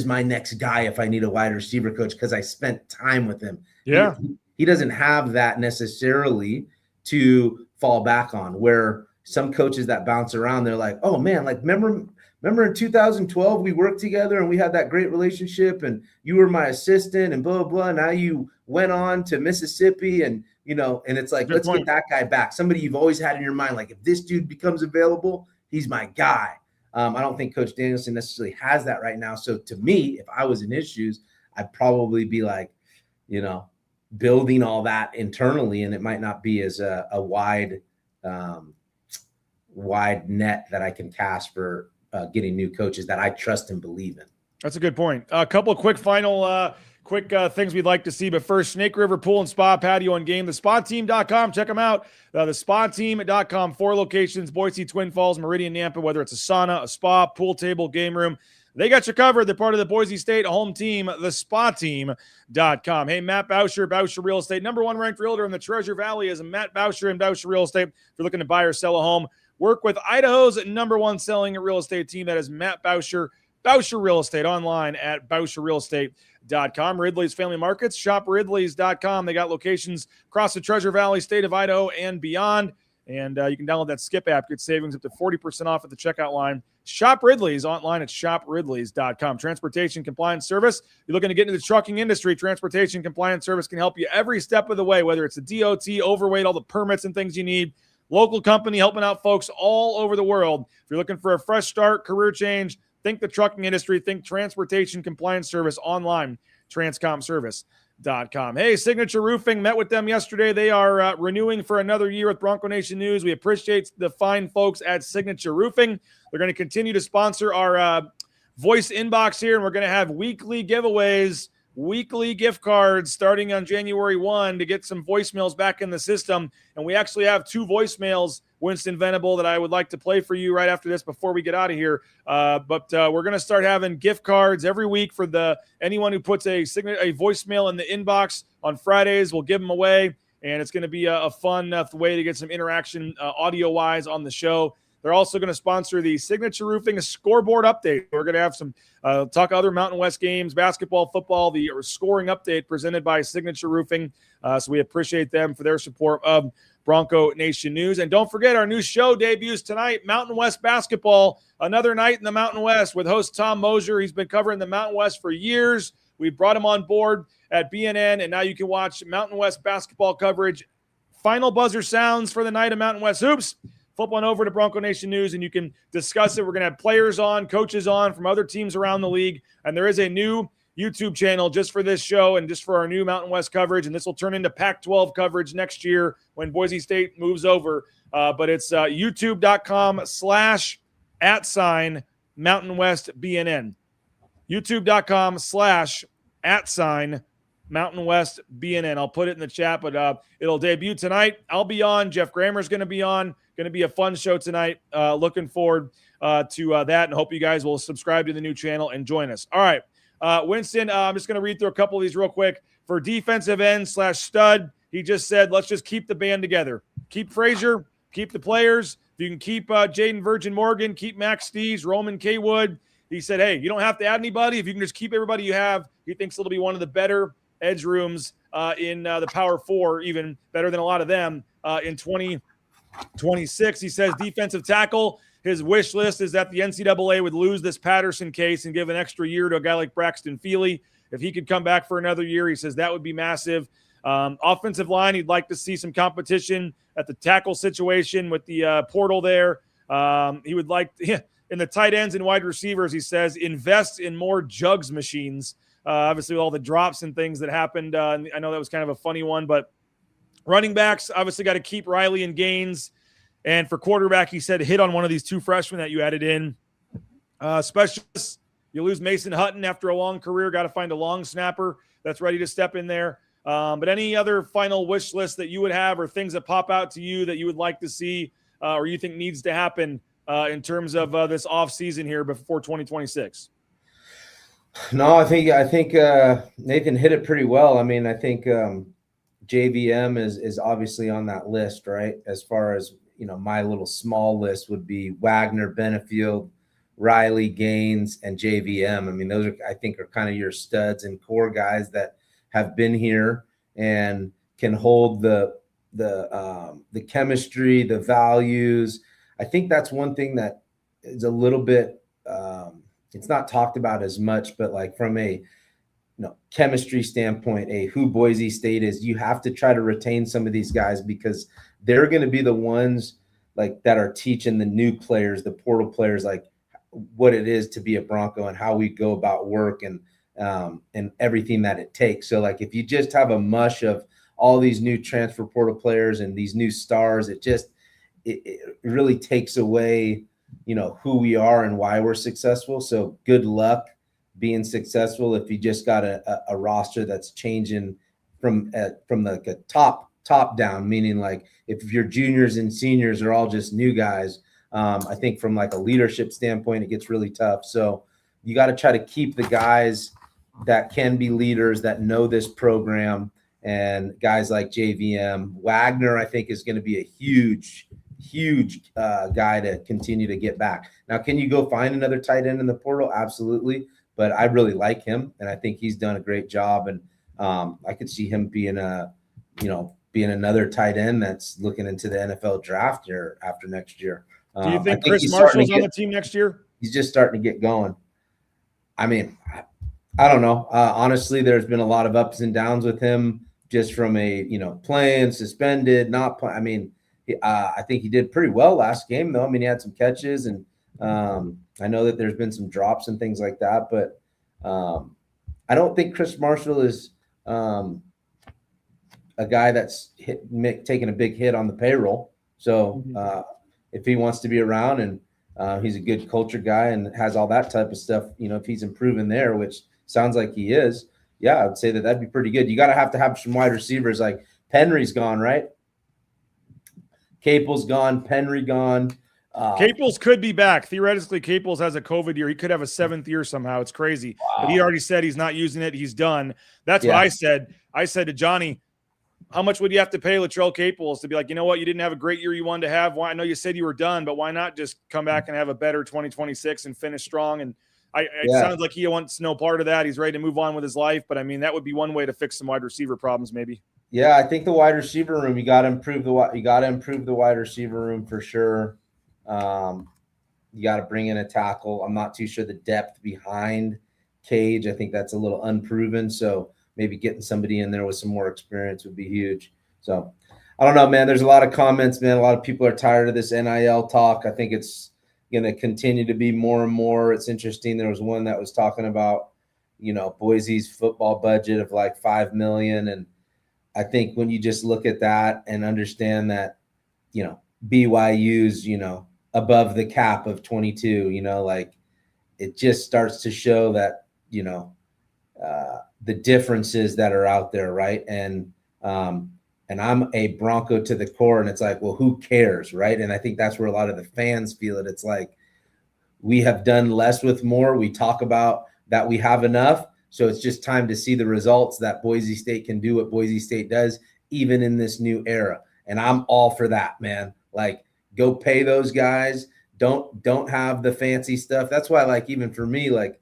my next guy if I need a wide receiver coach because I spent time with him. Yeah. He doesn't have that necessarily to fall back on, where some coaches that bounce around, they're oh man, remember in 2012 we worked together and we had that great relationship and you were my assistant and blah, blah, blah. Now you went on to Mississippi and, and it's let's get that guy back. Somebody you've always had in your mind, if this dude becomes available, he's my guy. I don't think Coach Danielson necessarily has that right now. So to me, if I was in his shoes, I'd probably be building all that internally, and it might not be as a wide net that I can cast for getting new coaches that I trust and believe in. That's a good point. A couple of quick things we'd like to see. But first, Snake River Pool and Spa Patio and Game. TheSpaTeam.com. Check them out. TheSpaTeam.com. 4 locations: Boise, Twin Falls, Meridian, Nampa. Whether it's a sauna, a spa, pool table, game room, they got you covered. They're part of the Boise State home team. TheSpaTeam.com. Hey, Matt Bauscher, Bauscher Real Estate. #1 ranked realtor in the Treasure Valley is Matt Bauscher and Bauscher Real Estate. If you're looking to buy or sell a home, work with Idaho's #1 selling real estate team. That is Matt Bauscher. Bauscher Real Estate, online at BauscherRealEstate.com. Ridley's Family Markets, shop Ridley's.com. They got locations across the Treasure Valley, state of Idaho, and beyond. And you can download that Skip app, get savings up to 40% off at the checkout line. Shop Ridley's online at shopridleys.com. Transportation Compliance Service. You're looking to get into the trucking industry, Transportation Compliance Service can help you every step of the way, whether it's the DOT, overweight, all the permits and things you need. Local company helping out folks all over the world. If you're looking for a fresh start, career change, think the trucking industry, think Transportation Compliance Service online, transcomservice.com. Hey, Signature Roofing, met with them yesterday. They are renewing for another year with Bronco Nation News. We appreciate the fine folks at Signature Roofing. They're going to continue to sponsor our voice inbox here, and we're going to have weekly giveaways, weekly gift cards starting on January 1 to get some voicemails back in the system. And we actually have 2 voicemails, Winston Venable, that I would like to play for you right after this before we get out of here. But we're going to start having gift cards every week for anyone who puts a voicemail in the inbox on Fridays. We'll give them away, and it's going to be a fun way to get some interaction audio-wise on the show. They're also going to sponsor the Signature Roofing scoreboard update. We're going to have some talk other Mountain West games, basketball, football, the scoring update presented by Signature Roofing. So we appreciate them for their support of Bronco Nation News. And don't forget, our new show debuts tonight, Mountain West Basketball, another night in the Mountain West with host Tom Mosier. He's been covering the Mountain West for years. We brought him on board at BNN, and now you can watch Mountain West basketball coverage. Final buzzer sounds for the night of Mountain West Hoops. Flip on over to Bronco Nation News, and you can discuss it. We're going to have players on, coaches on from other teams around the league, and there is a new YouTube channel just for this show and just for our new Mountain West coverage, and this will turn into Pac-12 coverage next year when Boise State moves over. But it's youtube.com/@Mountain West BNN. youtube.com/@Mountain West BNN. I'll put it in the chat, but it'll debut tonight. I'll be on. Jeff Grammer's going to be on. Going to be a fun show tonight. Looking forward to that, and hope you guys will subscribe to the new channel and join us. All right, Winston, I'm just going to read through a couple of these real quick. For defensive end/stud, he just said, let's just keep the band together. Keep Frazier, keep the players. If you can keep Jaden Virgin Morgan, keep Max Steves, Roman K. Wood. He said, hey, you don't have to add anybody. If you can just keep everybody you have, he thinks it'll be one of the better edge rooms in the Power Four, even better than a lot of them in 2026. He says defensive tackle, his wish list is that the NCAA would lose this Patterson case and give an extra year to a guy like Braxton Feely. If he could come back for another year, he says that would be massive. Offensive line, he'd like to see some competition at the tackle situation with the portal there. He would like in the tight ends and wide receivers, he says, invest in more jugs machines. Obviously, with all the drops and things that happened. I know that was kind of a funny one, but running backs, obviously got to keep Riley and Gaines. And for quarterback, he said hit on one of these 2 freshmen that you added in. Specialists, you lose Mason Hutton after a long career. Got to find a long snapper that's ready to step in there. But any other final wish list that you would have or things that pop out to you that you would like to see or you think needs to happen in terms of this offseason here before 2026? No, I think Nathan hit it pretty well. I mean, I think JVM is obviously on that list, right? As far as, my little small list would be Wagner, Benefield, Riley, Gaines, and JVM. I mean, those are kind of your studs and core guys that have been here and can hold the chemistry, the values. I think that's one thing that is a little bit it's not talked about as much, but like from a chemistry standpoint, who Boise State is, you have to try to retain some of these guys because they're going to be the ones like that are teaching the new players, the portal players, like what it is to be a Bronco and how we go about work and everything that it takes. So like if you just have a mush of all these new transfer portal players and these new stars, it really takes away, who we are and why we're successful. So good luck being successful if you just got a roster that's changing from like a top down, meaning like if your juniors and seniors are all just new guys, I think from like a leadership standpoint, it gets really tough. So you got to try to keep the guys that can be leaders that know this program, and guys like JVM. Wagner, I think, is going to be a huge guy to continue to get back. Now, can you go find another tight end in the portal? Absolutely. But I really like him, and I think he's done a great job. And I could see him being another tight end that's looking into the NFL draft here after next year. Do you think Chris Marshall's on the team next year? He's just starting to get going. I mean, I don't know. Honestly, there's been a lot of ups and downs with him, just from playing, suspended, not play. I mean, I think he did pretty well last game, though. I mean, he had some catches, and I know that there's been some drops and things like that, but I don't think Chris Marshall is a guy that's taking a big hit on the payroll. So if he wants to be around, and he's a good culture guy and has all that type of stuff, if he's improving there, which sounds like he is, yeah, I would say that'd be pretty good. You got to have some wide receivers. Like Penry's gone, right? Capel's gone, Penry gone. Capels could be back. Theoretically, Capels has a COVID year. He could have a 7th year somehow. It's crazy. Wow. But he already said he's not using it. He's done. That's what I said. I said to Johnny, how much would you have to pay Latrell Capels to be like, you know what, you didn't have a great year you wanted to have. Why? I know you said you were done, but why not just come back and have a better 2026 and finish strong? And it sounds like he wants no part of that. He's ready to move on with his life. But, I mean, that would be one way to fix some wide receiver problems maybe. Yeah, I think the wide receiver room, you got to improve the wide receiver room for sure. You got to bring in a tackle. I'm not too sure the depth behind Cage. I think that's a little unproven. So maybe getting somebody in there with some more experience would be huge. So I don't know, man. There's a lot of comments, man. A lot of people are tired of this NIL talk. I think it's going to continue to be more and more. It's interesting. There was one that was talking about, Boise's football budget of like $5 million. And I think when you just look at that and understand that, BYU's, above the cap of 22, it just starts to show that, the differences that are out there. Right. And I'm a Bronco to the core, and it's like, well, who cares? Right. And I think that's where a lot of the fans feel it. It's like, we have done less with more. We talk about that we have enough. So it's just time to see the results that Boise State can do what Boise State does, even in this new era. And I'm all for that, man. Like, go pay those guys. Don't have the fancy stuff. That's why, like, even for me, like,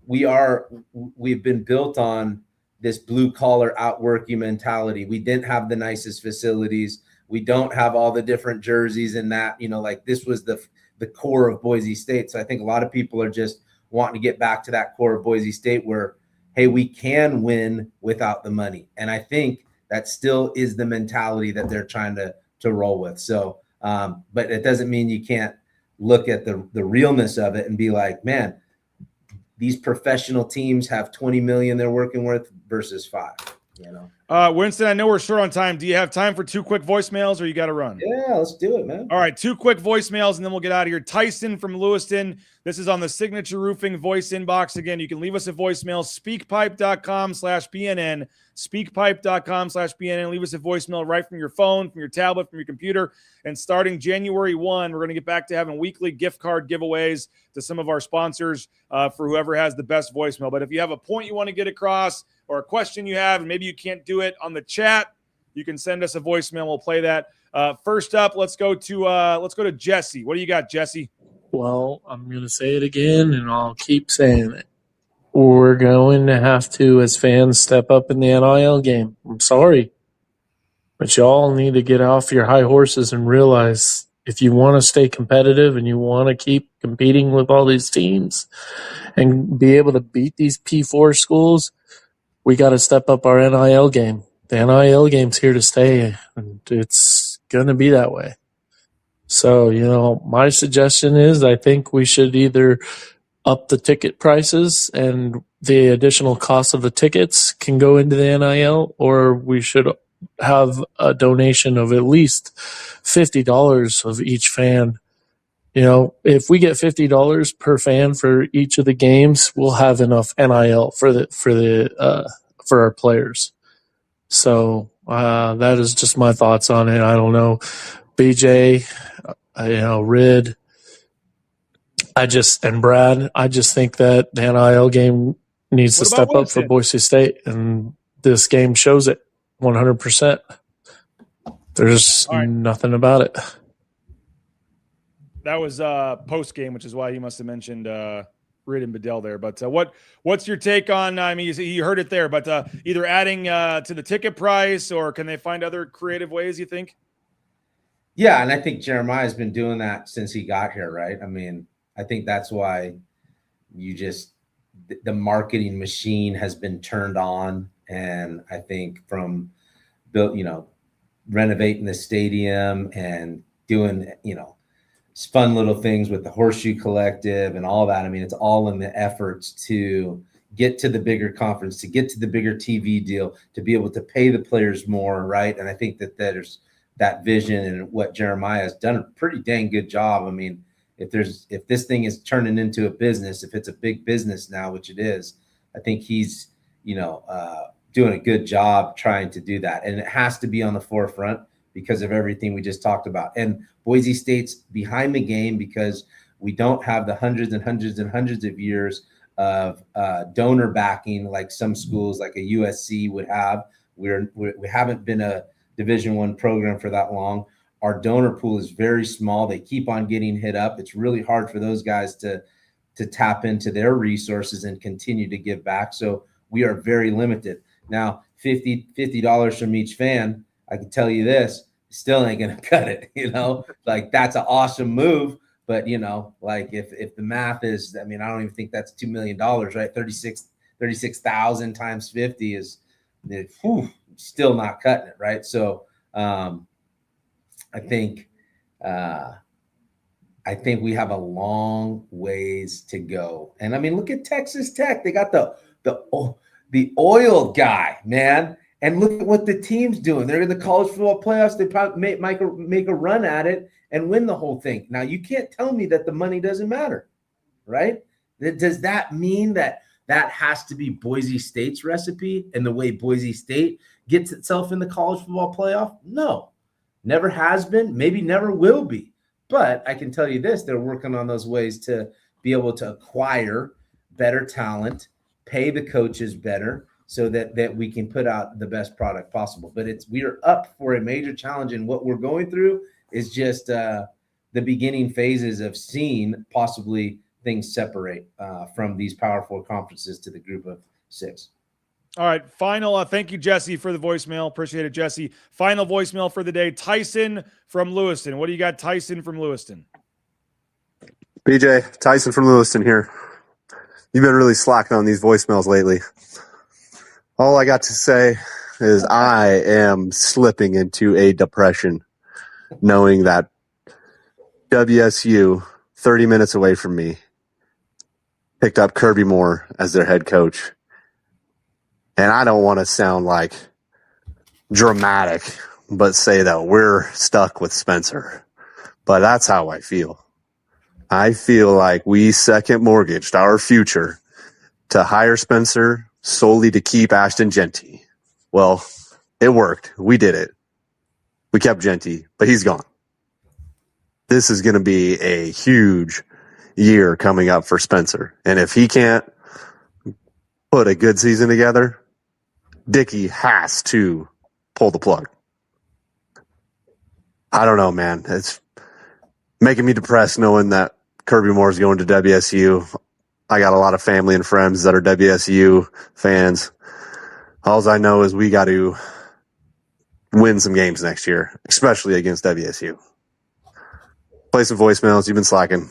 we've been built on this blue collar outwork you mentality. We didn't have the nicest facilities. We don't have all the different jerseys and that, like, this was the core of Boise State. So I think a lot of people are just wanting to get back to that core of Boise State where, hey, we can win without the money. And I think that still is the mentality that they're trying to roll with. So, but it doesn't mean you can't look at the realness of it and be like, man, these professional teams have 20 million they're working with versus 5, Winston, I know we're short on time. Do you have time for 2 quick voicemails, or you got to run? Yeah, let's do it, man. All right, 2 quick voicemails, and then we'll get out of here. Tyson from Lewiston. This is on the Signature Roofing voice inbox. Again, you can leave us a voicemail, speakpipe.com/BNN, speakpipe.com/BNN. Leave us a voicemail right from your phone, from your tablet, from your computer. And starting January 1, we're going to get back to having weekly gift card giveaways to some of our sponsors for whoever has the best voicemail. But if you have a point you want to get across, or a question you have, and maybe you can't do it on the chat, you can send us a voicemail. We'll play that. First up, let's go to Jesse. What do you got, Jesse? Well, I'm going to say it again, and I'll keep saying it. We're going to have to, as fans, step up in the NIL game. I'm sorry, but y'all need to get off your high horses and realize if you want to stay competitive and you want to keep competing with all these teams and be able to beat these P4 schools, we got to step up our NIL game. The NIL game's here to stay, and it's going to be that way. So, my suggestion is I think we should either up the ticket prices and the additional cost of the tickets can go into the NIL, or we should have a donation of at least $50 of each fan. If we get $50 per fan for each of the games, we'll have enough NIL for our players. So that is just my thoughts on it. I don't know, BJ, Rid, and Brad. I just think that the NIL game needs to step up for Boise State, and this game shows it 100%. There's nothing about it. That was post game, which is why he must have mentioned Rid and Bedell there. But what's your take on? I mean, you heard it there, but either adding to the ticket price, or can they find other creative ways? You think? Yeah, and I think Jeremiah's been doing that since he got here, right? I mean, I think that's why the marketing machine has been turned on. And I think from renovating the stadium and doing, fun little things with the Horseshoe Collective and all that. I mean, it's all in the efforts to get to the bigger conference, to get to the bigger TV deal, to be able to pay the players more, right? And I think that there's that vision, and what Jeremiah has done a pretty dang good job. I mean, if this thing is turning into a business, if it's a big business now, which it is, I think he's, doing a good job trying to do that. And it has to be on the forefront because of everything we just talked about. And Boise State's behind the game because we don't have the hundreds and hundreds and hundreds of years of donor backing like some schools like a USC would have. We haven't been a Division I program for that long. Our donor pool is very small. They keep on getting hit up. It's really hard for those guys to tap into their resources and continue to give back. So we are very limited. Now, $50 from each fan, I can tell you this, still ain't going to cut it, like that's an awesome move. But, like if the math is, I mean, I don't even think that's $2 million, right? 36,000 times 50 is still not cutting it, right? So I think we have a long ways to go. And I mean, look at Texas Tech. They got the oil guy, man. And look at what the team's doing. They're in the college football playoffs. They probably make a run at it and win the whole thing. Now, you can't tell me that the money doesn't matter, right? Does that mean that has to be Boise State's recipe and the way Boise State gets itself in the college football playoff? No, never has been, maybe never will be. But I can tell you this, they're working on those ways to be able to acquire better talent, pay the coaches better, so that we can put out the best product possible. But we are up for a major challenge, and what we're going through is just the beginning phases of seeing possibly things separate from these Power Four conferences to the group of 6. All right, final. Thank you, Jesse, for the voicemail. Appreciate it, Jesse. Final voicemail for the day. Tyson from Lewiston. What do you got, Tyson from Lewiston? BJ, Tyson from Lewiston here. You've been really slacking on these voicemails lately. All I got to say is I am slipping into a depression knowing that WSU, 30 minutes away from me, picked up Kirby Moore as their head coach. And I don't want to sound like dramatic, but say that we're stuck with Spencer. But that's how I feel. I feel like we second mortgaged our future to hire Spencer solely to keep Ashton Genty. Well, it worked. We did it. We kept Genty, but he's gone. This is going to be a huge year coming up for Spencer. And if he can't put a good season together, Dickey has to pull the plug. I don't know, man. It's making me depressed knowing that Kirby Moore is going to WSU. I got a lot of family and friends that are WSU fans. All I know is we got to win some games next year, especially against WSU. Play some voicemails. You've been slacking.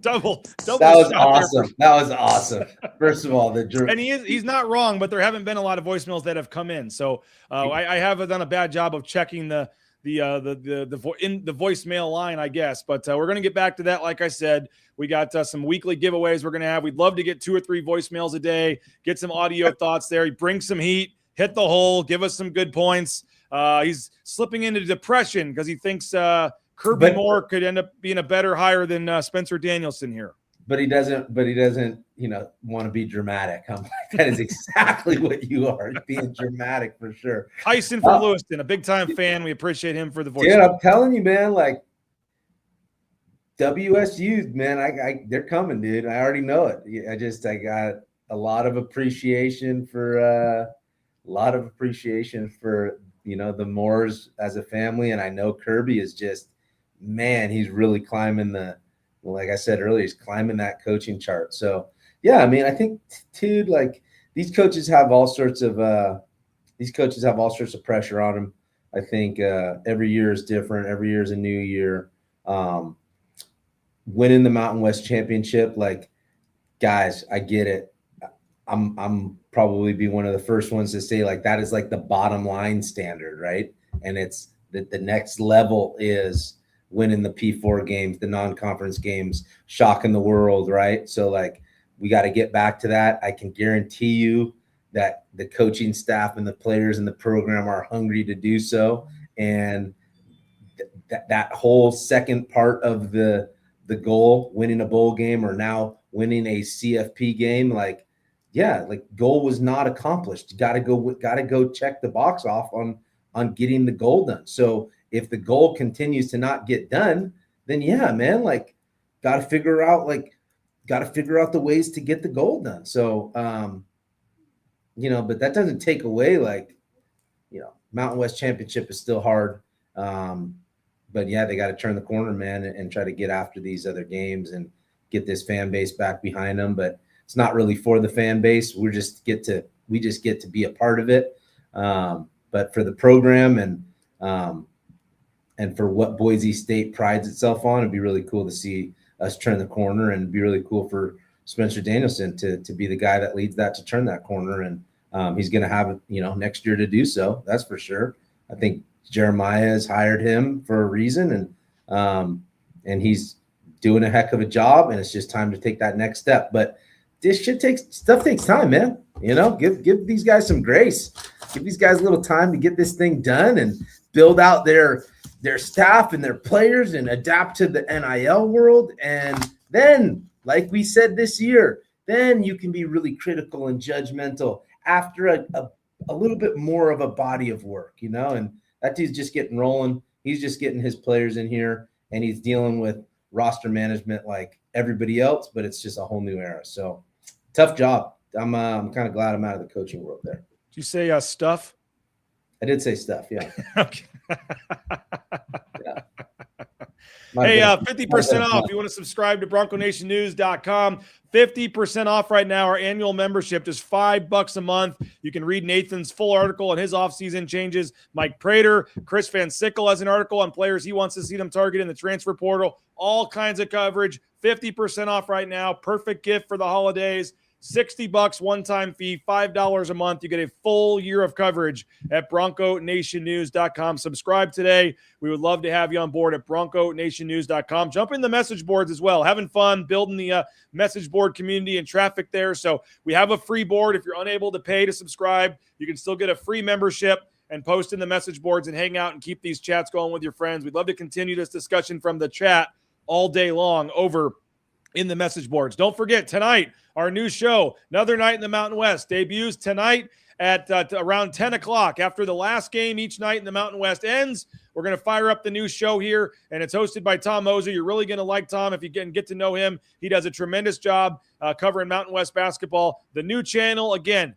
Double. That was awesome. That was awesome. First of all, and he's not wrong, but there haven't been a lot of voicemails that have come in. So I have done a bad job of checking the voicemail line, I guess. But we're going to get back to that. Like I said, we got some weekly giveaways we're going to have. We'd love to get 2 or 3 voicemails a day, get some audio thoughts there. Bring some heat, hit the hole, give us some good points. He's slipping into depression because he thinks Kirby Moore could end up being a better hire than Spencer Danielson here. But he doesn't, want to be dramatic. I'm like, that is exactly what you are, being dramatic for sure. Tyson from Lewiston, a big-time fan. We appreciate him for the voice. Dude, I'm telling you, man, like WSU, man, they're coming, dude. I already know it. I got a lot of appreciation for the Moores as a family, and I know Kirby is just, man, he's really climbing like I said earlier, he's climbing that coaching chart. So yeah, I mean, I think, dude, like these coaches have all sorts of pressure on them. I think every year is different. Every year is a new year. winning the Mountain West Championship, like, guys, I get it. I'm probably be one of the first ones to say, like, that is like the bottom line standard, right? And it's that the next level is winning the P4 games, the non-conference games, shocking the world, right? So, like, we got to get back to that. I can guarantee you that the coaching staff and the players in the program are hungry to do so. And that whole second part of the goal, winning a bowl game or now winning a CFP game, like, yeah, like, goal was not accomplished. You got to go check the box off on getting the goal done. So if the goal continues to not get done, then yeah, man, like, got to figure out the ways to get the goal done. So, but that doesn't take away, like, Mountain West Championship is still hard. But yeah, they got to turn the corner, man, and try to get after these other games and get this fan base back behind them. But it's not really for the fan base. We just get to be a part of it. But for the program and for what Boise State prides itself on, it'd be really cool to see us turn the corner, and it'd be really cool for Spencer Danielson to be the guy that leads that to turn that corner. And he's going to have, next year to do so. That's for sure. I think Jeremiah has hired him for a reason, and he's doing a heck of a job, and it's just time to take that next step. But this shit takes time, man. Give these guys some grace. Give these guys a little time to get this thing done and build out their staff and their players and adapt to the NIL world. And then, like we said this year, then you can be really critical and judgmental after a little bit more of a body of work, and that dude's just getting rolling. He's just getting his players in here, and he's dealing with roster management like everybody else, but it's just a whole new era. So tough job. I'm kind of glad I'm out of the coaching world there. Did you say stuff? I did say stuff. Yeah. Okay. Yeah. Hey, 50% off. You want to subscribe to BroncoNationNews.com. 50% off right now. Our annual membership, just $5 a month. You can read Nathan's full article on his offseason changes. Mike Prater, Chris Van Sickle has an article on players he wants to see them target in the transfer portal. All kinds of coverage. 50% off right now. Perfect gift for the holidays. $60 one-time fee, $5 a month. You get a full year of coverage at BroncoNationNews.com. Subscribe today. We would love to have you on board at BroncoNationNews.com. Jump in the message boards as well. Having fun building the message board community and traffic there. So we have a free board. If you're unable to pay to subscribe, you can still get a free membership and post in the message boards and hang out and keep these chats going with your friends. We'd love to continue this discussion from the chat all day long over in the message boards. Don't forget, tonight, our new show, Another Night in the Mountain West, debuts tonight at around 10 o'clock. After the last game each night in the Mountain West ends, we're going to fire up the new show here, and it's hosted by Tom Moser. You're really going to like Tom if you can get to know him. He does a tremendous job covering Mountain West basketball. The new channel, again,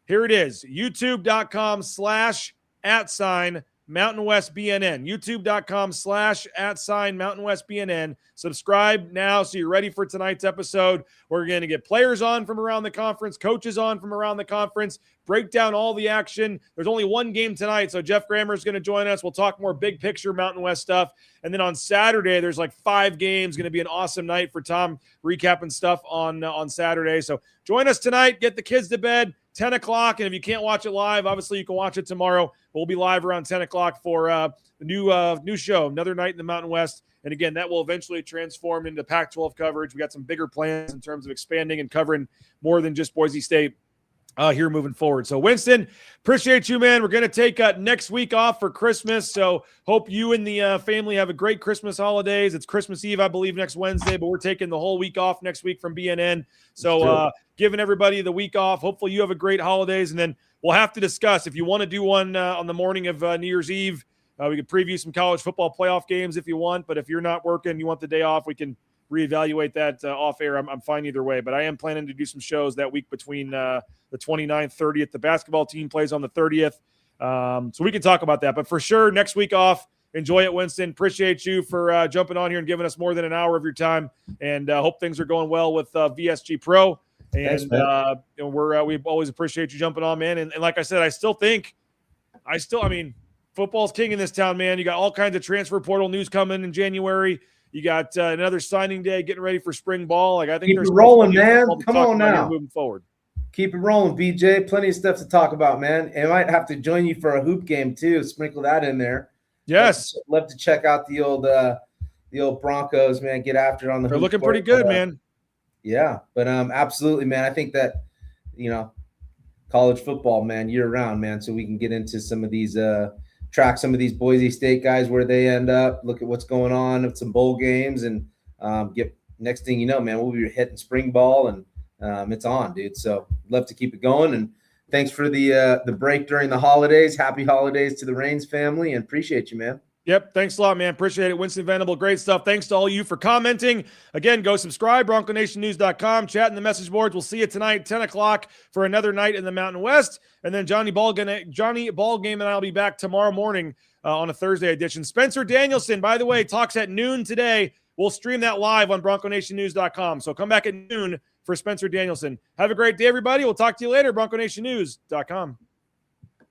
here it is, youtube.com/@Mountain West BNN, youtube.com/@Mountain West BNN. Subscribe now so you're ready for tonight's episode. We're going to get players on from around the conference, coaches on from around the conference, break down all the action. There's only one game tonight, so Jeff Grammer is going to join us. We'll talk more big picture Mountain West stuff. And then on Saturday, there's like 5 games. Going to be an awesome night for Tom recapping stuff on Saturday. So join us tonight. Get the kids to bed. 10 o'clock, and if you can't watch it live, obviously you can watch it tomorrow. We'll be live around 10 o'clock for the new show, Another Night in the Mountain West. And again, that will eventually transform into Pac-12 coverage. We got some bigger plans in terms of expanding and covering more than just Boise State here moving forward. So Winston, appreciate you, man. We're going to take next week off for Christmas. So hope you and the family have a great Christmas holidays. It's Christmas Eve, I believe, next Wednesday, but we're taking the whole week off next week from BNN. So giving everybody the week off. Hopefully you have a great holidays. And then we'll have to discuss if you want to do one on the morning of New Year's Eve. We could preview some college football playoff games if you want, but if you're not working, you want the day off, we can reevaluate that off air. I'm fine either way, but I am planning to do some shows that week between the 29th, 30th. The basketball team plays on the 30th. So we can talk about that, but for sure next week off. Enjoy it, Winston. Appreciate you for jumping on here and giving us more than an hour of your time, and hope things are going well with VSG Pro. And we always appreciate you jumping on, man. And like I said, I mean, football's king in this town, man. You got all kinds of transfer portal news coming in January. You got another signing day, getting ready for spring ball. Like I think Keep there's it rolling, plenty of man. football to Come talk on about here now. moving forward. Keep it rolling, BJ. Plenty of stuff to talk about, man. And I might have to join you for a hoop game too. Sprinkle that in there. Yes. Love to check out the old Broncos, man. Get after it on the They're hoop looking court. pretty good, But, man. Yeah, but absolutely, man. I think that, college football, man, year round, man. So we can get into some of these track some of these Boise State guys where they end up. Look at what's going on with some bowl games, and get next thing you know, man, we'll be hitting spring ball and. It's on, dude. So love to keep it going. And thanks for the break during the holidays. Happy holidays to the Reigns family, and appreciate you, man. Yep. Thanks a lot, man. Appreciate it. Winston Venable, great stuff. Thanks to all you for commenting. Again, go subscribe, BroncoNationNews.com. Chat in the message boards. We'll see you tonight, 10 o'clock for another night in the Mountain West. And then Johnny Ballgame and I will be back tomorrow morning on a Thursday edition. Spencer Danielson, by the way, talks at noon today. We'll stream that live on BroncoNationNews.com. So come back at noon for Spencer Danielson. Have a great day, everybody. We'll talk to you later, BroncoNationNews.com.